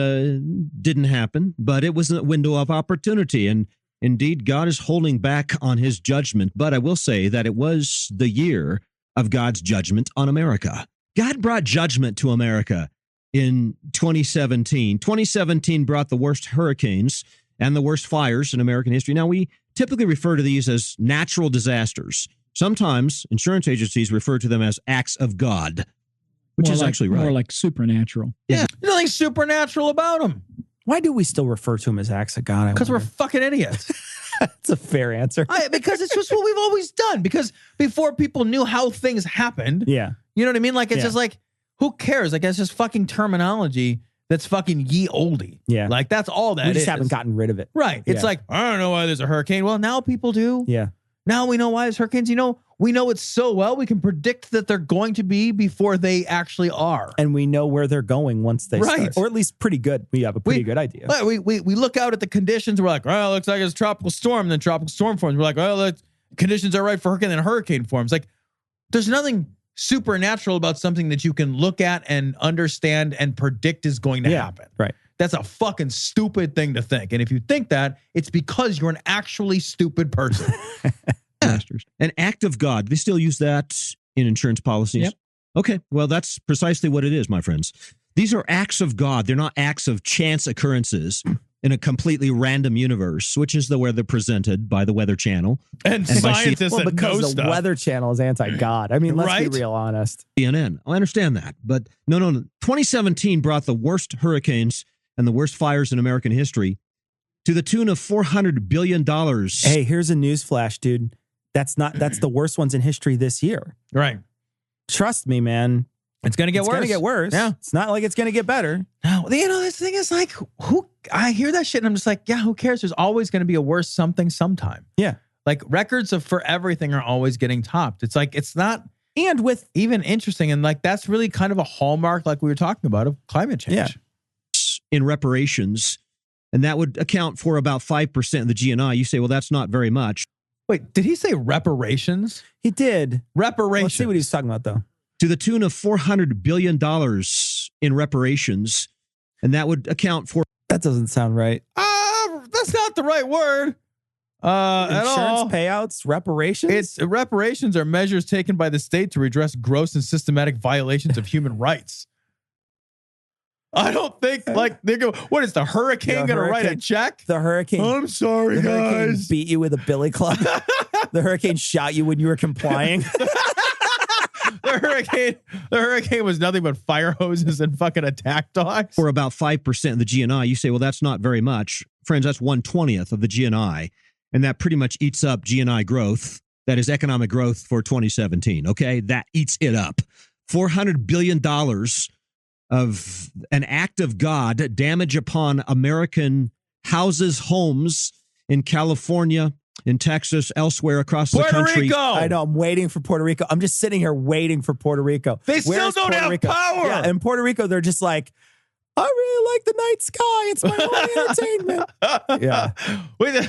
didn't happen, but it was a window of opportunity. And indeed, God is holding back on his judgment. But I will say that it was the year of God's judgment on America. God brought judgment to America in 2017. 2017 brought the worst hurricanes and the worst fires in American history. Now, we typically refer to these as natural disasters. Sometimes insurance agencies refer to them as acts of God, which is actually right. More like supernatural. Yeah. There's nothing supernatural about them. Why do we still refer to him as acts of God? Because we're fucking idiots. That's a fair answer. Because it's just what we've always done. Because before people knew how things happened. Yeah. You know what I mean? Like, it's just like, who cares? Like, it's just fucking terminology that's fucking ye olde. Yeah. Like, that's all that is. We just haven't gotten rid of it. Right. It's like, I don't know why there's a hurricane. Well, now people do. Yeah. Now we know why there's hurricanes. We know it so well, we can predict that they're going to be before they actually are. And we know where they're going once they start. Or at least pretty good. We have a pretty good idea. We look out at the conditions. We're like, oh, it looks like it's a tropical storm. And then tropical storm forms. We're like, oh, the conditions are right for hurricane. Then hurricane forms. Like, there's nothing supernatural about something that you can look at and understand and predict is going to happen. Right. That's a fucking stupid thing to think. And if you think that, it's because you're an actually stupid person. An act of God. They still use that in insurance policies? Yep. Okay. Well, that's precisely what it is, my friends. These are acts of God. They're not acts of chance occurrences in a completely random universe, which is the way they're presented by the Weather Channel. And scientists well, because the stuff. Weather Channel is anti-God. I mean, let's be real honest. CNN. I understand that. But no. 2017 brought the worst hurricanes and the worst fires in American history to the tune of $400 billion. Hey, here's a news flash, dude. That's the worst ones in history this year. Right. Trust me, man. It's going to get worse. It's going to get worse. Yeah. It's not like it's going to get better. No, this thing is like, I hear that shit and I'm just like, yeah, who cares? There's always going to be a worse something sometime. Yeah. Like records for everything are always getting topped. It's like, it's not and with even interesting. And like, that's really kind of a hallmark, like we were talking about, of climate change. Yeah. In reparations, and that would account for about 5% of the GNI. You say, well, that's not very much. Wait, did he say reparations? He did. Reparations. Let's see what he's talking about, though. To the tune of $400 billion in reparations, and that would account for... That doesn't sound right. That's not the right word. At all. Insurance payouts, reparations? Reparations are measures taken by the state to redress gross and systematic violations of human rights. I don't think they go, what is the hurricane going to write a check? The hurricane. I'm sorry, the hurricane guys. Beat you with a billy club. The hurricane shot you when you were complying. The hurricane was nothing but fire hoses and fucking attack dogs. For about 5% of the GNI. You say, well, that's not very much. Friends, that's 1/20th of the GNI. And that pretty much eats up GNI growth. That is economic growth for 2017. Okay. That eats it up. $400 billion of an act of God, damage upon American houses, homes in California, in Texas, elsewhere across the country. Puerto Rico. I know. I'm waiting for Puerto Rico. I'm just sitting here waiting for Puerto Rico. They still don't have power. Yeah, in Puerto Rico, they're just like, I really like the night sky. It's my only entertainment. Yeah. Wait,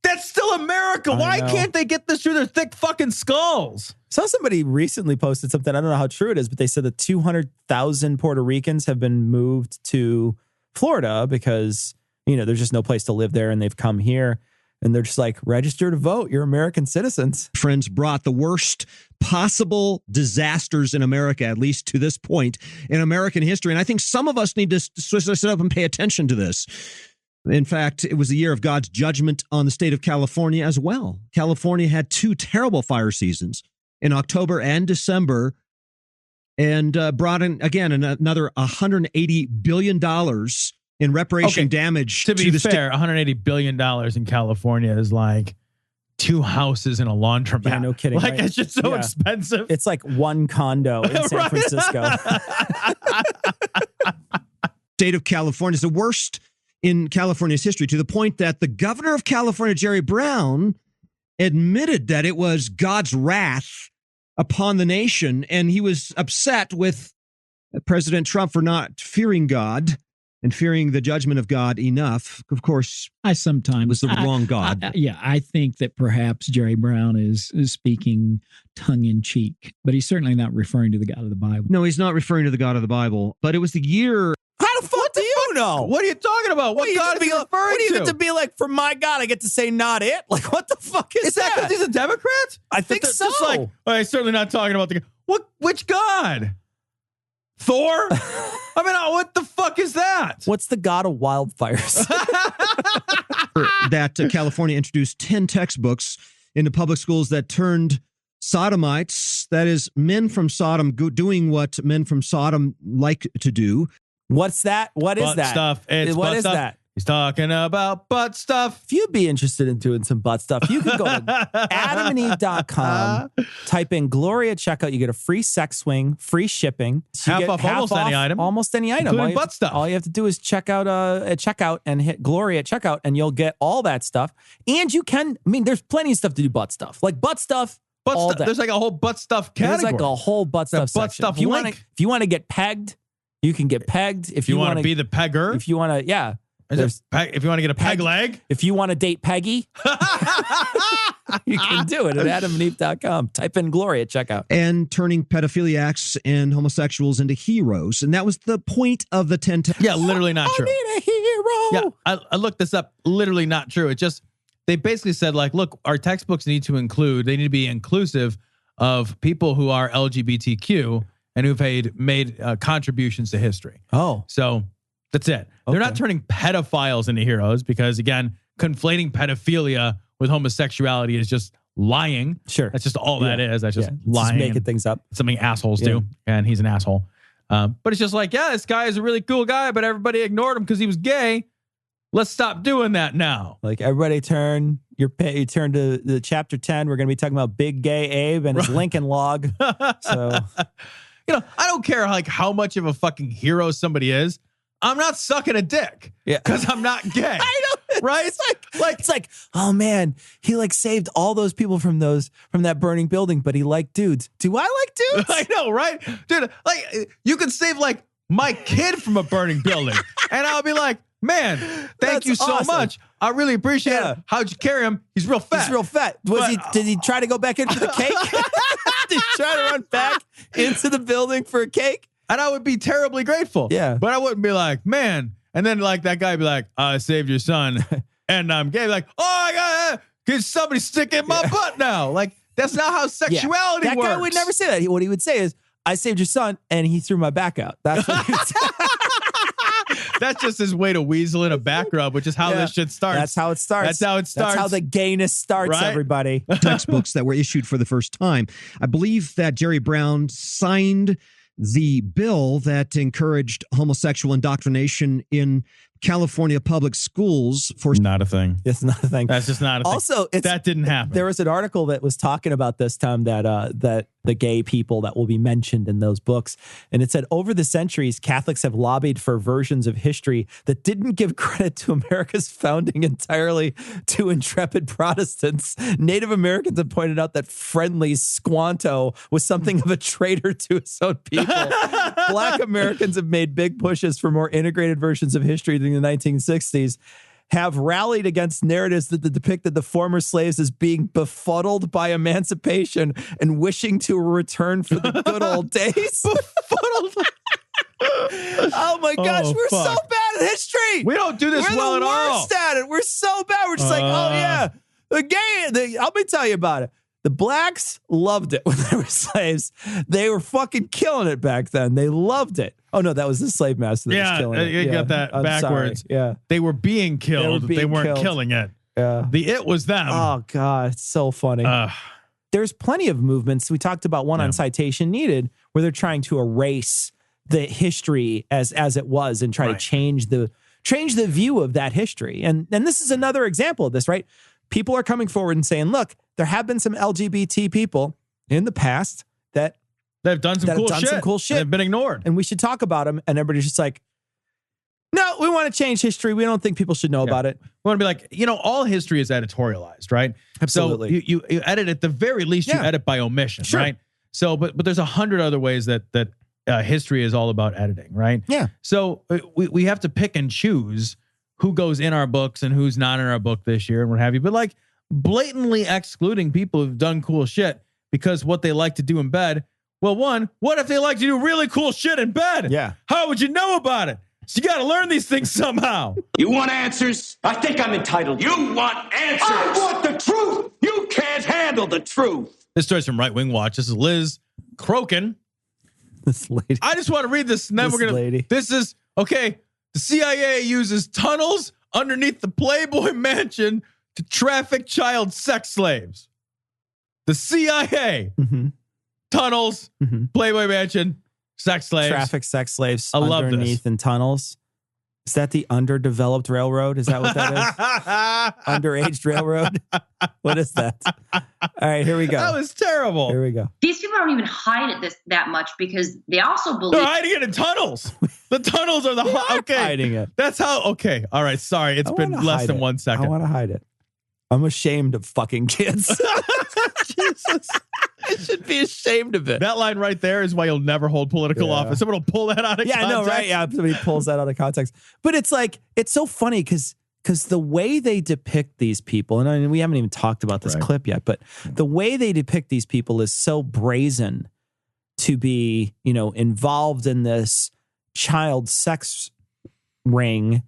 that's still America. Why can't they get this through their thick fucking skulls? Saw somebody recently posted something. I don't know how true it is, but they said that 200,000 Puerto Ricans have been moved to Florida because, there's just no place to live there and they've come here. And they're just like, register to vote. You're American citizens. Friends, brought the worst possible disasters in America, at least to this point in American history. And I think some of us need to sit up and pay attention to this. In fact, it was the year of God's judgment on the state of California as well. California had 2 terrible fire seasons in October and December, and brought in, again, another $180 billion in reparation damage. To be fair, $180 billion in California is like 2 houses and a laundromat. Yeah, no kidding. Like, right? it's just so expensive. It's like 1 condo in San Francisco. State of California is the worst in California's history, to the point that the governor of California, Jerry Brown, admitted that it was God's wrath upon the nation, and he was upset with President Trump for not fearing God and fearing the judgment of God enough. Of course, I sometimes was the wrong God. I think that perhaps Jerry Brown is speaking tongue-in-cheek, but he's certainly not referring to the God of the Bible. No, he's not referring to the God of the Bible, but it was the year... How the fuck do you know? What are you talking about? What God is he referring to? What do you get to be like, for my God, I get to say not it? Like, what the fuck is that? Is that because he's a Democrat? I think so. Just like, I'm certainly not talking about the... Which God? Thor? I mean, what the fuck is that? What's the God of wildfires? That California introduced 10 textbooks into public schools that turned sodomites, that is, men from Sodom doing what men from Sodom like to do. What's that? What is butt that? Stuff. It's what butt is stuff. that? He's talking about butt stuff. If you'd be interested in doing some butt stuff, you can go to adamandeve.com, type in Glory at checkout. You get a free sex swing, free shipping. Half off almost any item. Almost any item. Including butt stuff. All you have to do is check out at checkout and hit Glory at checkout, and you'll get all that stuff. And you can, there's plenty of stuff to do butt stuff. Like butt stuff. All day. There's like a whole butt stuff category. There's like a whole butt stuff butt section. stuff If you want to get pegged, you can get pegged. If you want to be the pegger. If you want to, If you want to get a peg leg. If you want to date Peggy, you can do it at adamandeve.com. Type in Glory at checkout. And turning pedophiliacs and homosexuals into heroes. And that was the point of the 10 Yeah, literally not true. I need a hero. Yeah, I looked this up. Literally not true. It just, they basically said, like, look, our textbooks need to be inclusive of people who are LGBTQ and who've made contributions to history. Oh. So that's it. They're not turning pedophiles into heroes because, again, conflating pedophilia with homosexuality is just lying. Sure. That's just all that is. That's just lying. Just making things up. Something assholes do. And he's an asshole. But it's just like, yeah, this guy is a really cool guy, but everybody ignored him because he was gay. Let's stop doing that now. Like, everybody turn to the chapter 10. We're going to be talking about Big Gay Abe and his Lincoln log. So, I don't care like how much of a fucking hero somebody is. I'm not sucking a dick. Yeah. Because I'm not gay. I know. Right? It's like, oh man, he like saved all those people from that burning building, but he liked dudes. Do I like dudes? I know, right? Dude, like you could save like my kid from a burning building. And I'll be like, man, thank you so much. I really appreciate it. How'd you carry him? He's real fat. Did he try to go back in for the cake? Did he try to run back into the building for a cake? And I would be terribly grateful. Yeah. But I wouldn't be like, man. And then like that guy would be like, I saved your son. And I'm gay. Like, oh, can somebody stick in my butt now? Like, that's not how sexuality works. That guy would never say that. What he would say is, I saved your son and he threw my back out. That's what he would say. That's just his way to weasel in a back rub, which is how this shit starts. That's how it starts. That's how the gayness starts, everybody. Textbooks that were issued for the first time. I believe that Jerry Brown signed the bill that encouraged homosexual indoctrination in California public schools for not a thing. It's not a thing. That's just not a thing. Also, that didn't happen. There was an article that was talking about this time that the gay people that will be mentioned in those books. And it said, over the centuries, Catholics have lobbied for versions of history that didn't give credit to America's founding entirely to intrepid Protestants. Native Americans have pointed out that friendly Squanto was something of a traitor to his own people. Black Americans have made big pushes for more integrated versions of history during the 1960s. Have rallied against narratives that depicted the former slaves as being befuddled by emancipation and wishing to return for the good old days. Befuddled. Oh my gosh, we're so bad at history. We don't do this well at all. We're the worst at it. We're so bad. We're just like, oh yeah, let me tell you about it. The blacks loved it when they were slaves. They were fucking killing it back then. They loved it. Oh, no, that was the slave master that was killing it. You got that backwards. Sorry. Yeah. They were being killed. They weren't killing it. Yeah. It was them. Oh, God. It's so funny. There's plenty of movements. We talked about one on Citation Needed where they're trying to erase the history as it was and try to change the view of that history. And this is another example of this, right? People are coming forward and saying, look, there have been some LGBT people in the past that have done some cool shit. They've been ignored. And we should talk about them. And everybody's just like, no, we want to change history. We don't think people should know about it. We want to be like, all history is editorialized, right? Absolutely. So you edit at the very least, you edit by omission, right? So, but there's 100 other ways that history is all about editing, right? Yeah. So we have to pick and choose who goes in our books and who's not in our book this year and what have you. But like blatantly excluding people who've done cool shit because what they like to do in bed. Well, one, what if they like to do really cool shit in bed? Yeah. How would you know about it? So you got to learn these things somehow. You want answers? I think I'm entitled. You want answers? I want the truth. You can't handle the truth. This story's from Right Wing Watch. This is Liz Crokin. This lady. I just want to read this and then we're going to. This is, okay. The CIA uses tunnels underneath the Playboy mansion to traffic child sex slaves. The CIA. Tunnels, Playboy mansion, sex slaves. Traffic sex slaves I love underneath in tunnels. Is that the underdeveloped railroad? Is that what that is? Underaged railroad? What is that? All right, here we go. That was terrible. Here we go. These people don't even hide it that much because they also believe they're hiding it in tunnels. The tunnels are the okay. Hiding it. That's how. Okay, all right. Sorry, it's been less than 1 second. I want to hide it. I'm ashamed of fucking kids. Jesus. I should be ashamed of it. That line right there is why you'll never hold political office. Someone will pull that out of context. I know, right? Yeah, somebody pulls that out of context. But it's like, it's so funny because the way they depict these people, and I mean, we haven't even talked about this clip yet, but the way they depict these people is so brazen to be, involved in this child sex ring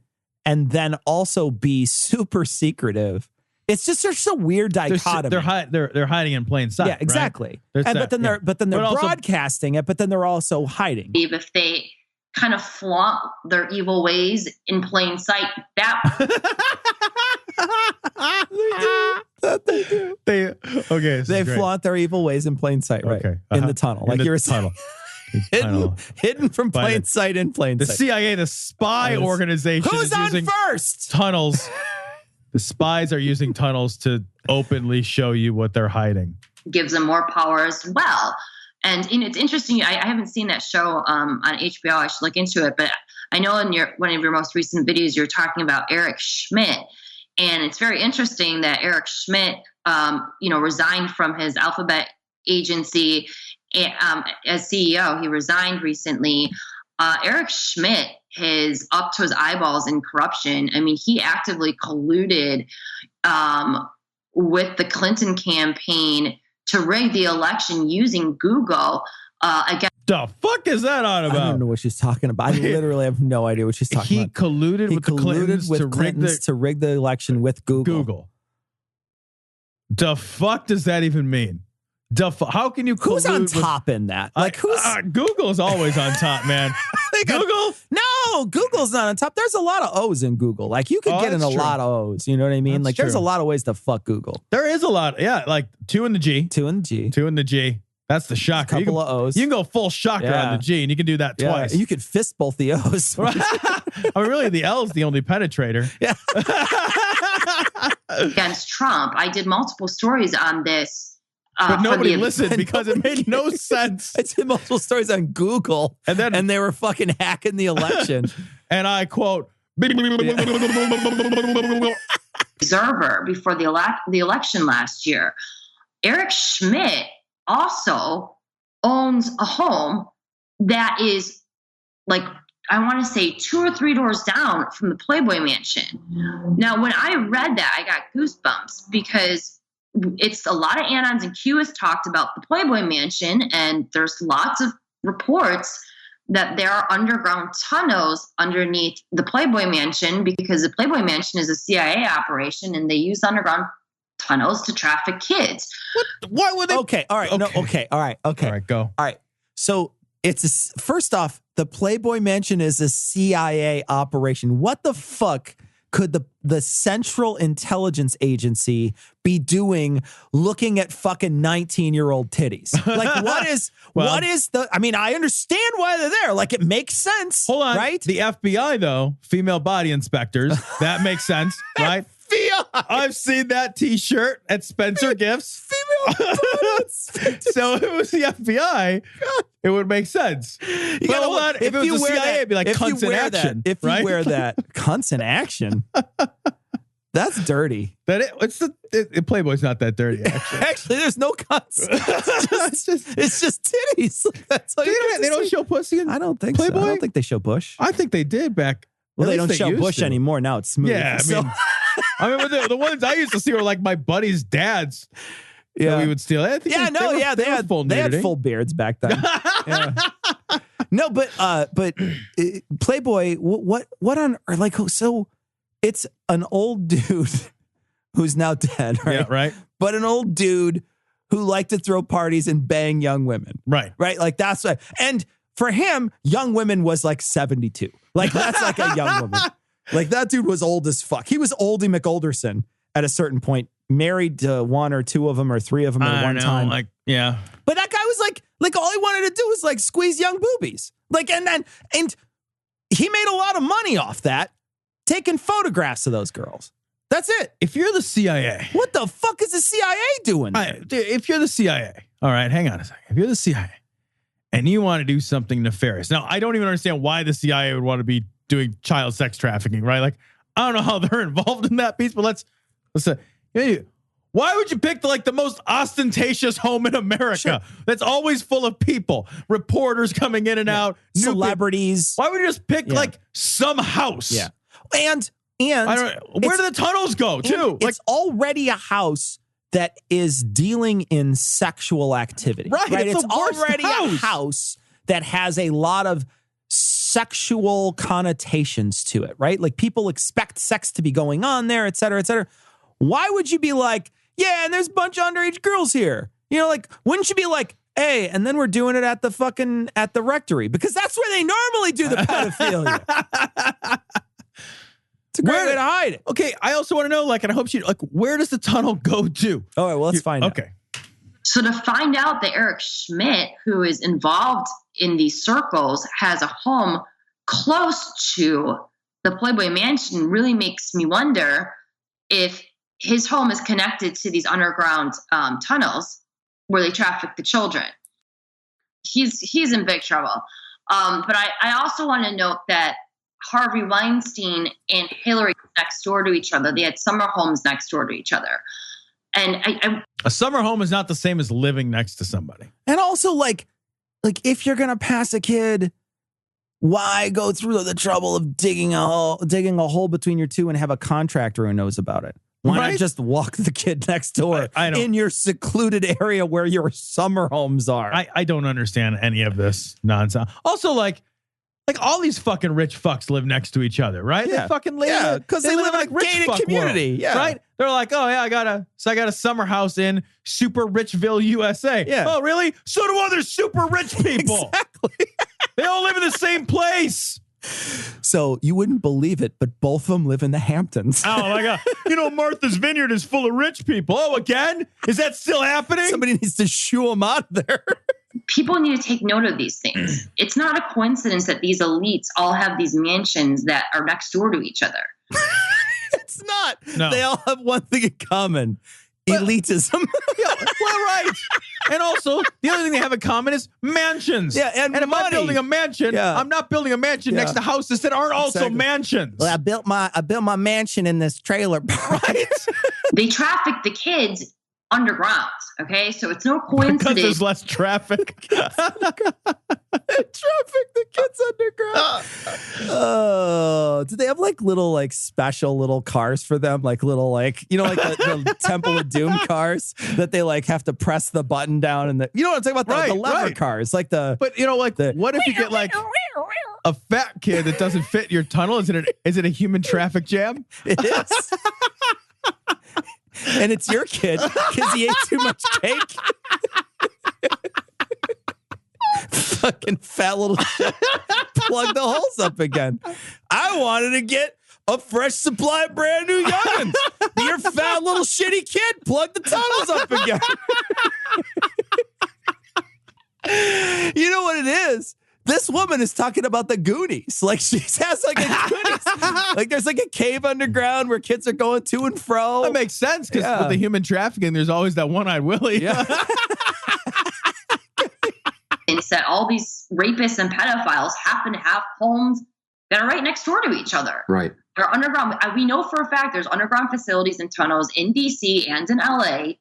and then also be super secretive. It's just there's a weird dichotomy. They're hiding in plain sight. Yeah, exactly. Right? But then they're broadcasting it, but then they're also hiding. If they kind of flaunt their evil ways in plain sight, They do. They flaunt their evil ways in plain sight, right? Okay. In the tunnel, like you were saying. Hidden from plain sight in plain sight. The CIA, the spy organization, who's on first? Tunnels. The spies are using tunnels to openly show you what they're hiding. Gives them more power as well. And it's interesting. I haven't seen that show on HBO. I should look into it. But I know in one of your most recent videos, you're talking about Eric Schmidt. And it's very interesting that Eric Schmidt, resigned from his Alphabet agency as CEO. He resigned recently. Eric Schmidt is up to his eyeballs in corruption. I mean, he actively colluded with the Clinton campaign to rig the election using Google against. The fuck is that on about? I don't know what she's talking about. I literally have no idea what she's talking about. He colluded with the Clintons to rig the election with Google. The fuck does that even mean? How can you collude? Who's on top in that? Like who's Google's always on top, man. Google? No, Google's not on top. There's a lot of O's in Google. Like you could get in a lot of O's. You know what I mean? Like there's a lot of ways to fuck Google. There is a lot. Yeah, like 2 in the G. 2 in the G. 2 in the G. That's the shocker. A couple of O's. You can go full shocker on the G, and you can do that twice. You could fist both the O's. I mean, really, the L's the only penetrator. Yeah. Against Trump. I did multiple stories on this. But nobody listened because it made no sense. I did multiple stories on Google, and they were fucking hacking the election. And I quote, observer before the election last year. Eric Schmidt also owns a home that is like, I want to say 2 or 3 doors down from the Playboy mansion. Now, when I read that, I got goosebumps because it's a lot of Anons and Q has talked about the Playboy mansion, and there's lots of reports that there are underground tunnels underneath the Playboy mansion because the Playboy mansion is a CIA operation and they use underground tunnels to traffic kids. What would they? Okay. All right. Okay. No. Okay. All right. Okay. All right. Go. All right. So first off, the Playboy mansion is a CIA operation. What the fuck could the Central Intelligence Agency be doing looking at fucking 19-year-old titties? Like, what is the, I mean, I understand why they're there. Like, it makes sense. Hold on. Right? The FBI, though, female body inspectors, that makes sense, right? I've seen that T-shirt at Spencer Gifts. Female So if it was the FBI, it would make sense. But hold on, if it was the CIA, it'd be like cunts in action. If you wear that, cunts in action. That's dirty. Playboy's not that dirty, actually. Actually, there's no cunts. It's just titties. That's all they don't show pussy in I don't think Playboy? so. I don't think they show bush. I think they did back. Well, they don't show bush anymore. Now it's smooth. Yeah, I mean, the ones I used to see were like my buddy's dads. Yeah, we would steal. They had full beards back then. Yeah. No, but Playboy, what on earth? Like, so it's an old dude who's now dead, right? Yeah, right. But an old dude who liked to throw parties and bang young women, right? Right, like that's what. And for him, young women was like 72. Like that's like a young woman. Like that dude was old as fuck. He was Oldie McOlderson at a certain point. Married to 1 or 2 of them or 3 of them at one time. Like, yeah. But that guy was like all he wanted to do was like squeeze young boobies. Like, and he made a lot of money off that, taking photographs of those girls. That's it. If you're the CIA, what the fuck is the CIA doing? If you're the CIA, all right, hang on a second. If you're the CIA and you want to do something nefarious, now I don't even understand why the CIA would want to be doing child sex trafficking, right? Like, I don't know how they're involved in that piece, but let's say Hey, why would you pick the most ostentatious home in America that's always full of people, reporters coming in and out, celebrities? Why would you just pick some house? Yeah, and where do the tunnels go too? It's already a house that is dealing in sexual activity. Right. It's already a house that has a lot of sexual connotations to it, right? Like people expect sex to be going on there, et cetera, et cetera. Why would you be like, yeah, and there's a bunch of underage girls here? Wouldn't you be like, hey, and then we're doing it at the rectory? Because that's where they normally do the pedophilia. It's a great way to hide it. Okay, I also want to know, and I hope where does the tunnel go to? All right, well, let's find out. Okay. So to find out that Eric Schmidt, who is involved in these circles, has a home close to the Playboy Mansion really makes me wonder if his home is connected to these underground tunnels where they traffic the children. He's in big trouble. But I also want to note that Harvey Weinstein and Hillary next door to each other. They had summer homes next door to each other. And a summer home is not the same as living next to somebody. And also, if you're gonna pass a kid, why go through the trouble of digging a hole between your two and have a contractor who knows about it? Why not just walk the kid next door in your secluded area where your summer homes are? I don't understand any of this nonsense. Also, all these fucking rich fucks live next to each other, right? Yeah. They fucking live because they live in a rich gated community. World, yeah, right. They're like, oh yeah, I got a summer house in Super Richville, USA. Yeah. Oh really? So do other super rich people. Exactly. They all live in the same place. So you wouldn't believe it, but both of them live in the Hamptons. Oh my God. Martha's Vineyard is full of rich people. Oh, again? Is that still happening? Somebody needs to shoo them out of there. People need to take note of these things. It's not a coincidence that these elites all have these mansions that are next door to each other. It's not. No. They all have one thing in common. Elitism. Right. And also, the other thing they have in common is mansions. Yeah, and if money. I'm building a mansion, I'm not building a mansion next to houses that aren't also mansions. Well, I built my mansion in this trailer park. Right. They traffic the kids underground. Okay, so it's no coincidence. Because there's less traffic. Traffic the kids underground. Oh, do they have little special little cars for them? Little the Temple of Doom cars that they have to press the button down and you know what I'm talking about? The lever cars, But what if you get a fat kid that doesn't fit your tunnel? Is it a human traffic jam? It is. And it's your kid because he ate too much cake. Fucking fat little shit. Plug the holes up again. I wanted to get a fresh supply of brand new youngins. Your fat little shitty kid, plug the tunnels up again. You know what it is? This woman is talking about the Goonies. She has a Goonies. There's a cave underground where kids are going to and fro. That makes sense because with the human trafficking, there's always that one-eyed Willie. Yeah. It's that all these rapists and pedophiles happen to have homes that are right next door to each other. Right. They're underground. We know for a fact there's underground facilities and tunnels in DC and in LA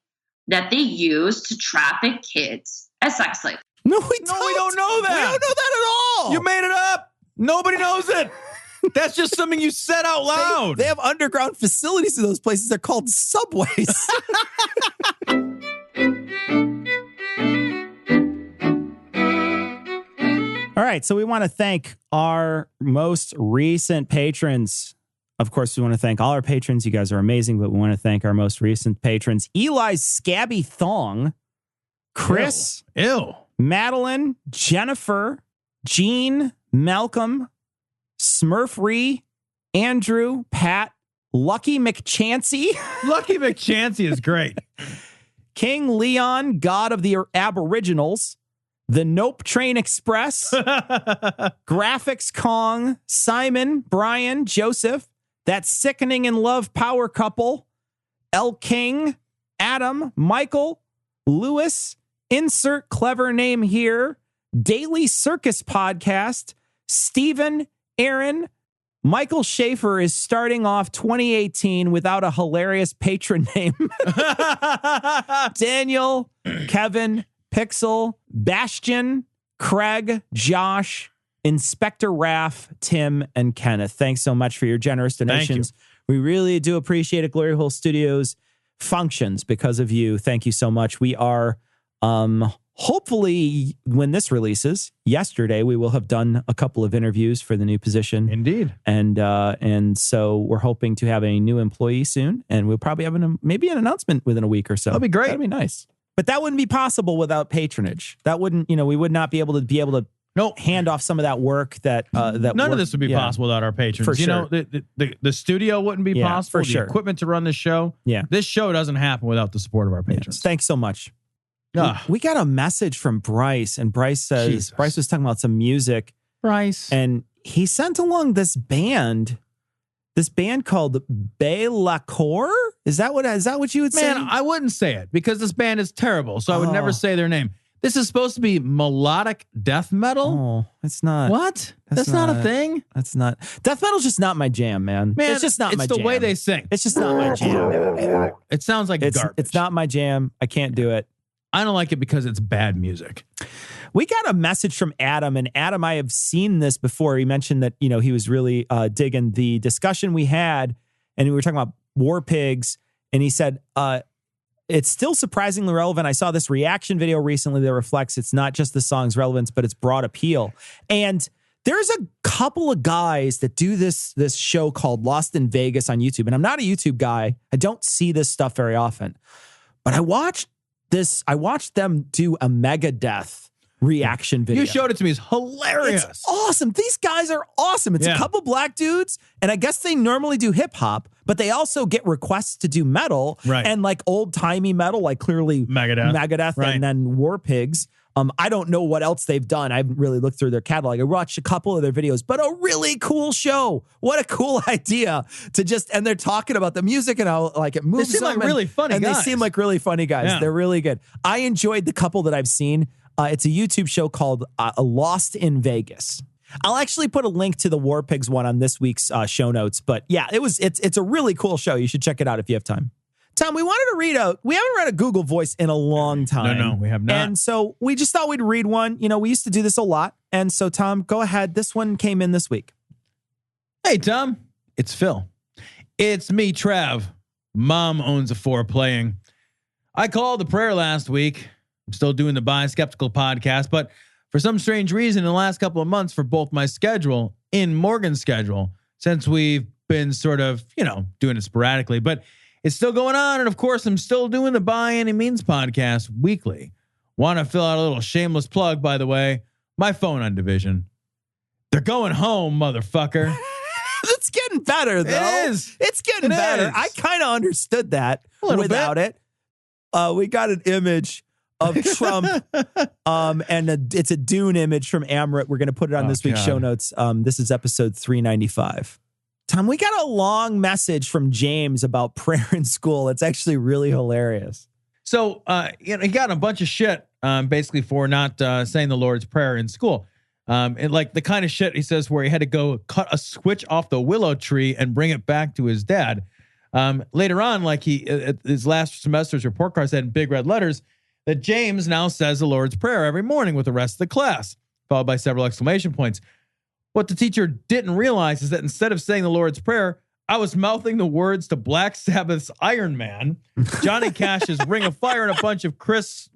that they use to traffic kids as sex slaves. No, we don't know that. We don't know that at all. You made it up. Nobody knows it. That's just something you said out loud. They have underground facilities in those places. They're called subways. All right, so we want to thank our most recent patrons. Of course, we want to thank all our patrons. You guys are amazing, but we want to thank our most recent patrons. Eli's Scabby Thong, Chris, Ew. Madeline, Jennifer, Jean, Malcolm, Smurfree, Andrew, Pat, Lucky McChancy. Lucky McChancy is great. King Leon, God of the Aboriginals, The Nope Train Express, Graphics Kong, Simon, Brian, Joseph, That Sickening in Love Power Couple, El King, Adam, Michael, Lewis, insert clever name here, Daily Circus Podcast, Stephen, Aaron, Michael Schaefer is starting off 2018 without a hilarious patron name. Daniel, Kevin, Pixel, Bastion, Craig, Josh, Inspector Raff, Tim, and Kenneth. Thanks so much for your generous donations. We really do appreciate it. Glory Hole Studios functions because of you. Thank you so much. We are, hopefully, when this releases, yesterday, we will have done a couple of interviews for the new position. Indeed. And so we're hoping to have a new employee soon, and we'll probably have maybe an announcement within a week or so. That'd be great. That'd be nice. But that wouldn't be possible without patronage. That wouldn't, we would not be able to hand off some of that work that none of this would be possible without our patrons. For sure. The studio wouldn't be possible. For sure. The equipment to run this show. Yeah. This show doesn't happen without the support of our patrons. Yes. Thanks so much. We got a message from Bryce, and Bryce says, Bryce was talking about some music. Bryce. And he sent along this band called Bakker. Is that what you would say? Man, I wouldn't say it because this band is terrible. So I would never say their name. This is supposed to be melodic death metal. Oh, it's not. What? That's not a thing. That's not. Death metal's just not my jam, man. It's just not my jam. It's the way they sing. It's just not my jam. It sounds like garbage. It's not my jam. I can't do it. I don't like it because it's bad music. We got a message from Adam, and Adam, I have seen this before. He mentioned that, he was really digging the discussion we had, and we were talking about war pigs, and he said, it's still surprisingly relevant. I saw this reaction video recently that reflects it's not just the song's relevance, but its broad appeal. And there's a couple of guys that do this show called Lost in Vegas on YouTube, and I'm not a YouTube guy. I don't see this stuff very often, but I watched them do a Megadeth reaction video. You showed it to me. It's hilarious. It's awesome. These guys are awesome. It's a couple black dudes, and I guess they normally do hip hop, but they also get requests to do metal, right? And like old timey metal, like clearly Megadeth, right. And then War Pigs. I don't know what else they've done. I haven't really looked through their catalog. I watched a couple of their videos, but a really cool show. What a cool idea and they're talking about the music and how like it moves. They seem like really funny guys. They seem like really funny guys. Yeah. They're really good. I enjoyed the couple that I've seen. It's a YouTube show called Lost in Vegas. I'll actually put a link to the War Pigs one on this week's show notes. But yeah, it's a really cool show. You should check it out if you have time. Tom, we haven't read a Google Voice in a long time. No, we have not. And so we just thought we'd read one. We used to do this a lot. And so, Tom, go ahead. This one came in this week. Hey, Tom. It's Phil. It's me, Trav. Mom owns a Playing. I called the prayer last week. I'm still doing the Bi Skeptical podcast, but for some strange reason, in the last couple of months, for both my schedule and Morgan's schedule, since we've been sort of, doing it sporadically, but it's still going on. And of course, I'm still doing the By Any Means podcast weekly. Want to fill out a little shameless plug, by the way. My phone on Division. They're going home, motherfucker. It's getting better, though. It is. It's getting better. I kind of understood that without it. We got an image of Trump, and it's a Dune image from Amrit. We're going to put it on this week's show notes. This is episode 395. Tom, we got a long message from James about prayer in school. It's actually really hilarious. So, he got a bunch of shit, basically for not saying the Lord's Prayer in school. And like the kind of shit he says where he had to go cut a switch off the willow tree and bring it back to his dad. Later on, like his last semester's report card said in big red letters that James now says the Lord's Prayer every morning with the rest of the class, followed by several exclamation points. What the teacher didn't realize is that instead of saying the Lord's Prayer, I was mouthing the words to Black Sabbath's Iron Man, Johnny Cash's Ring of Fire, and a bunch of Chris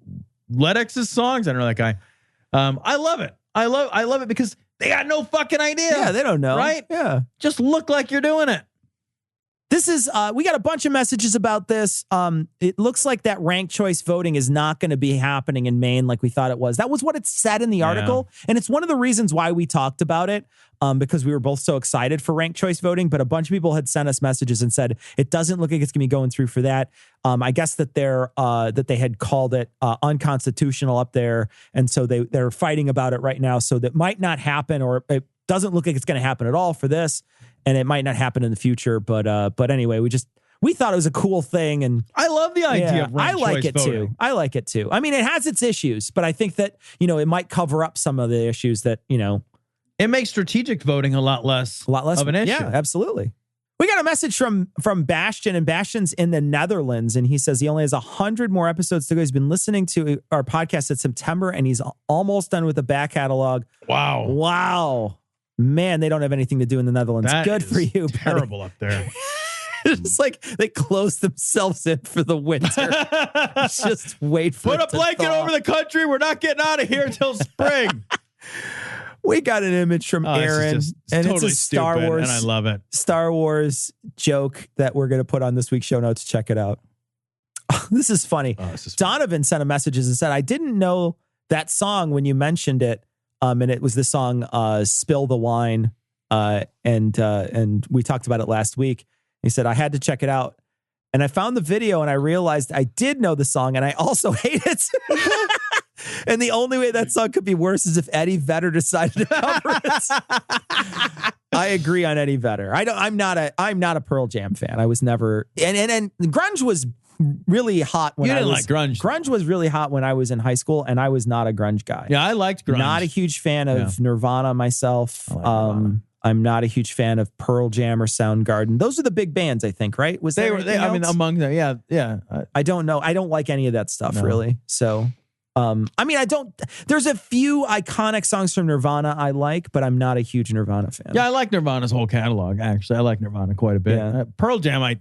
Leddix's songs. I don't know that guy. I love it. I love it because they got no fucking idea. Yeah, they don't know. Right? Yeah. Just look like you're doing it. This is, we got a bunch of messages about this. It looks like that ranked choice voting is not going to be happening in Maine like we thought it was. That was what it said in the article. And it's one of the reasons why we talked about it, because we were both so excited for ranked choice voting. But a bunch of people had sent us messages and said, it doesn't look like it's going to be going through for that. I guess that they had called it unconstitutional up there. And so they're fighting about it right now. So that might not happen, or it doesn't look like it's going to happen at all for this. And it might not happen in the future, but anyway, we thought it was a cool thing, and I love the idea of ranked choice voting. I like it too. I mean, it has its issues, but I think that it might cover up some of the issues that It makes strategic voting a lot less of an issue. Yeah, absolutely. We got a message from Bastian, and Bastian's in the Netherlands, and he says he only has 100 more episodes to go. He's been listening to our podcast since September, and he's almost done with the back catalog. Wow. Man, they don't have anything to do in the Netherlands. That Good for you, terrible buddy. up there. It's like they close themselves in for the winter. Just wait for Put it a blanket to thaw. over the country. We're not getting out of here until spring. We got an image from Aaron, and totally it's a Star stupid, Wars, and I love it. Star Wars joke that we're going to put on this week's show notes. Check it out. This is funny. Donovan sent a message and said, "I didn't know that song when you mentioned it, and it was the song "Spill the Wine," and we talked about it last week." He said, "I had to check it out, and I found the video, and I realized I did know the song, and I also hate it." And the only way that song could be worse is if Eddie Vedder decided to cover it. I agree on Eddie Vedder. I'm not a Pearl Jam fan. I was never, and grunge was really hot when I was like grunge. Grunge was really hot when I was in high school, and I was not a grunge guy. Yeah, I liked grunge. Not a huge fan of Nirvana myself. Nirvana. I'm not a huge fan of Pearl Jam or Soundgarden. Those are the big bands, I think, right? Was they there were? anything else? Among them, yeah. I don't know. I don't like any of that stuff really. So. There's a few iconic songs from Nirvana I like, but I'm not a huge Nirvana fan. Yeah, I like Nirvana's whole catalog, actually. I like Nirvana quite a bit. Yeah. Pearl Jam, I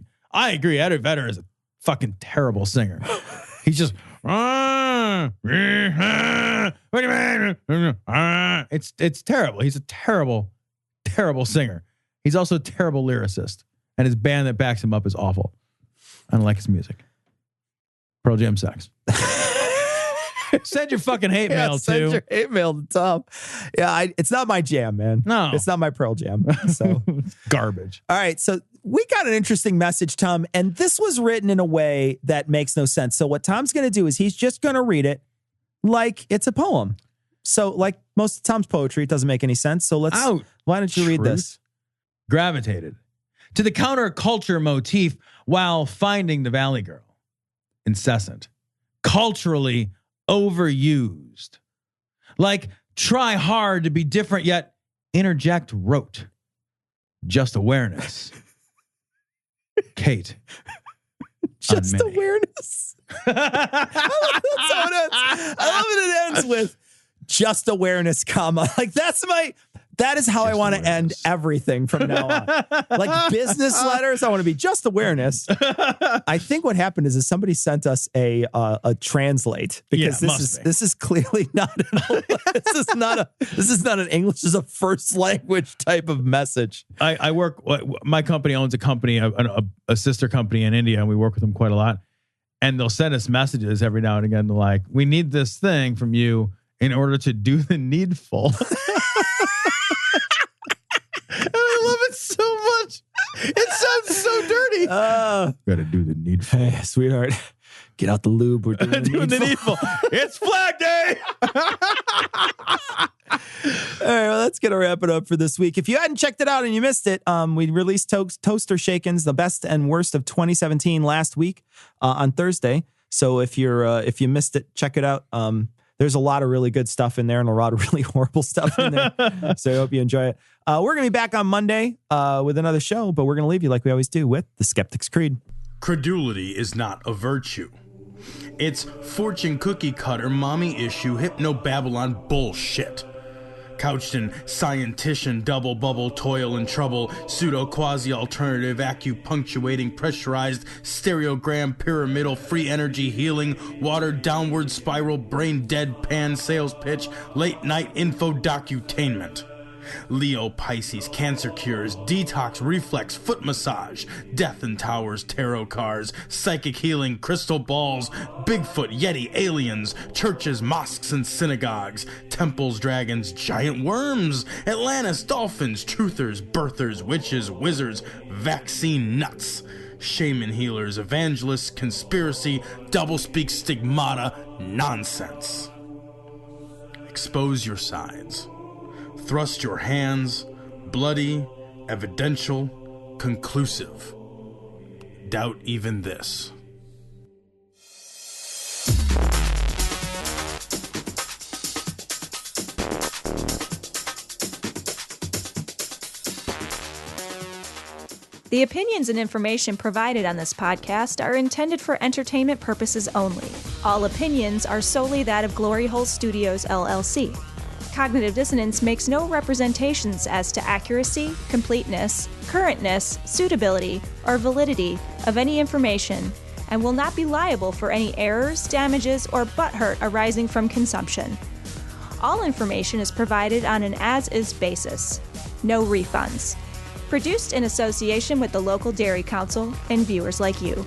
agree. Eddie Vedder is a fucking terrible singer. He's just, it's terrible. He's a terrible, terrible singer. He's also a terrible lyricist. And his band that backs him up is awful. I don't like his music. Pearl Jam sucks. Send your fucking hate mail too. Send your hate mail to Tom. Yeah, it's not my jam, man. No. It's not my Pearl Jam. So garbage. All right, so we got an interesting message, Tom, and this was written in a way that makes no sense. So what Tom's going to do is he's just going to read it like it's a poem. So like most of Tom's poetry, it doesn't make any sense. So why don't you read this? Gravitated to the counterculture motif while finding the Valley Girl. Incessant. Culturally overused. Like try hard to be different, yet interject rote. Just awareness. Kate. Just awareness. I love it ends with just awareness, comma. Like that is how I want to end everything from now on. Like business letters, I want to be just awareness. I think what happened is somebody sent us a translate because this is clearly not this is not an English as a first language type of message. I work. My company owns a company, a sister company in India, and we work with them quite a lot. And they'll send us messages every now and again, like, "We need this thing from you in order to do the needful." I love it so much. It sounds so dirty. Gotta do the needful. Hey, sweetheart, get out the lube. We're doing the needful. It's Flag Day. All right, well, that's gonna wrap it up for this week. If you hadn't checked it out and you missed it, we released Toaster Shakens, the best and worst of 2017 last week on Thursday. So if you missed it, check it out. There's a lot of really good stuff in there and a lot of really horrible stuff in there. So I hope you enjoy it. We're going to be back on Monday with another show, but we're going to leave you like we always do with the Skeptic's Creed. Credulity is not a virtue. It's fortune cookie cutter, mommy issue, hypno-Babylon bullshit. Couched in scientician, double bubble, toil and trouble, pseudo quasi alternative, acupunctuating, pressurized, stereogram, pyramidal, free energy healing, watered downward spiral, brain dead pan sales pitch, late night info docutainment. Leo, Pisces, cancer cures, detox, reflex, foot massage, death and towers, tarot cards, psychic healing, crystal balls, Bigfoot, Yeti, aliens, churches, mosques and synagogues, temples, dragons, giant worms, Atlantis, dolphins, truthers, birthers, witches, wizards, vaccine nuts, shaman healers, evangelists, conspiracy, doublespeak, stigmata, nonsense. Expose your sides. Thrust your hands, bloody, evidential, conclusive. Doubt even this. The opinions and information provided on this podcast are intended for entertainment purposes only. All opinions are solely that of Glory Hole Studios, LLC. Cognitive Dissonance makes no representations as to accuracy, completeness, currentness, suitability, or validity of any information and will not be liable for any errors, damages, or butthurt arising from consumption. All information is provided on an as-is basis. No refunds. Produced in association with the local Dairy Council and viewers like you.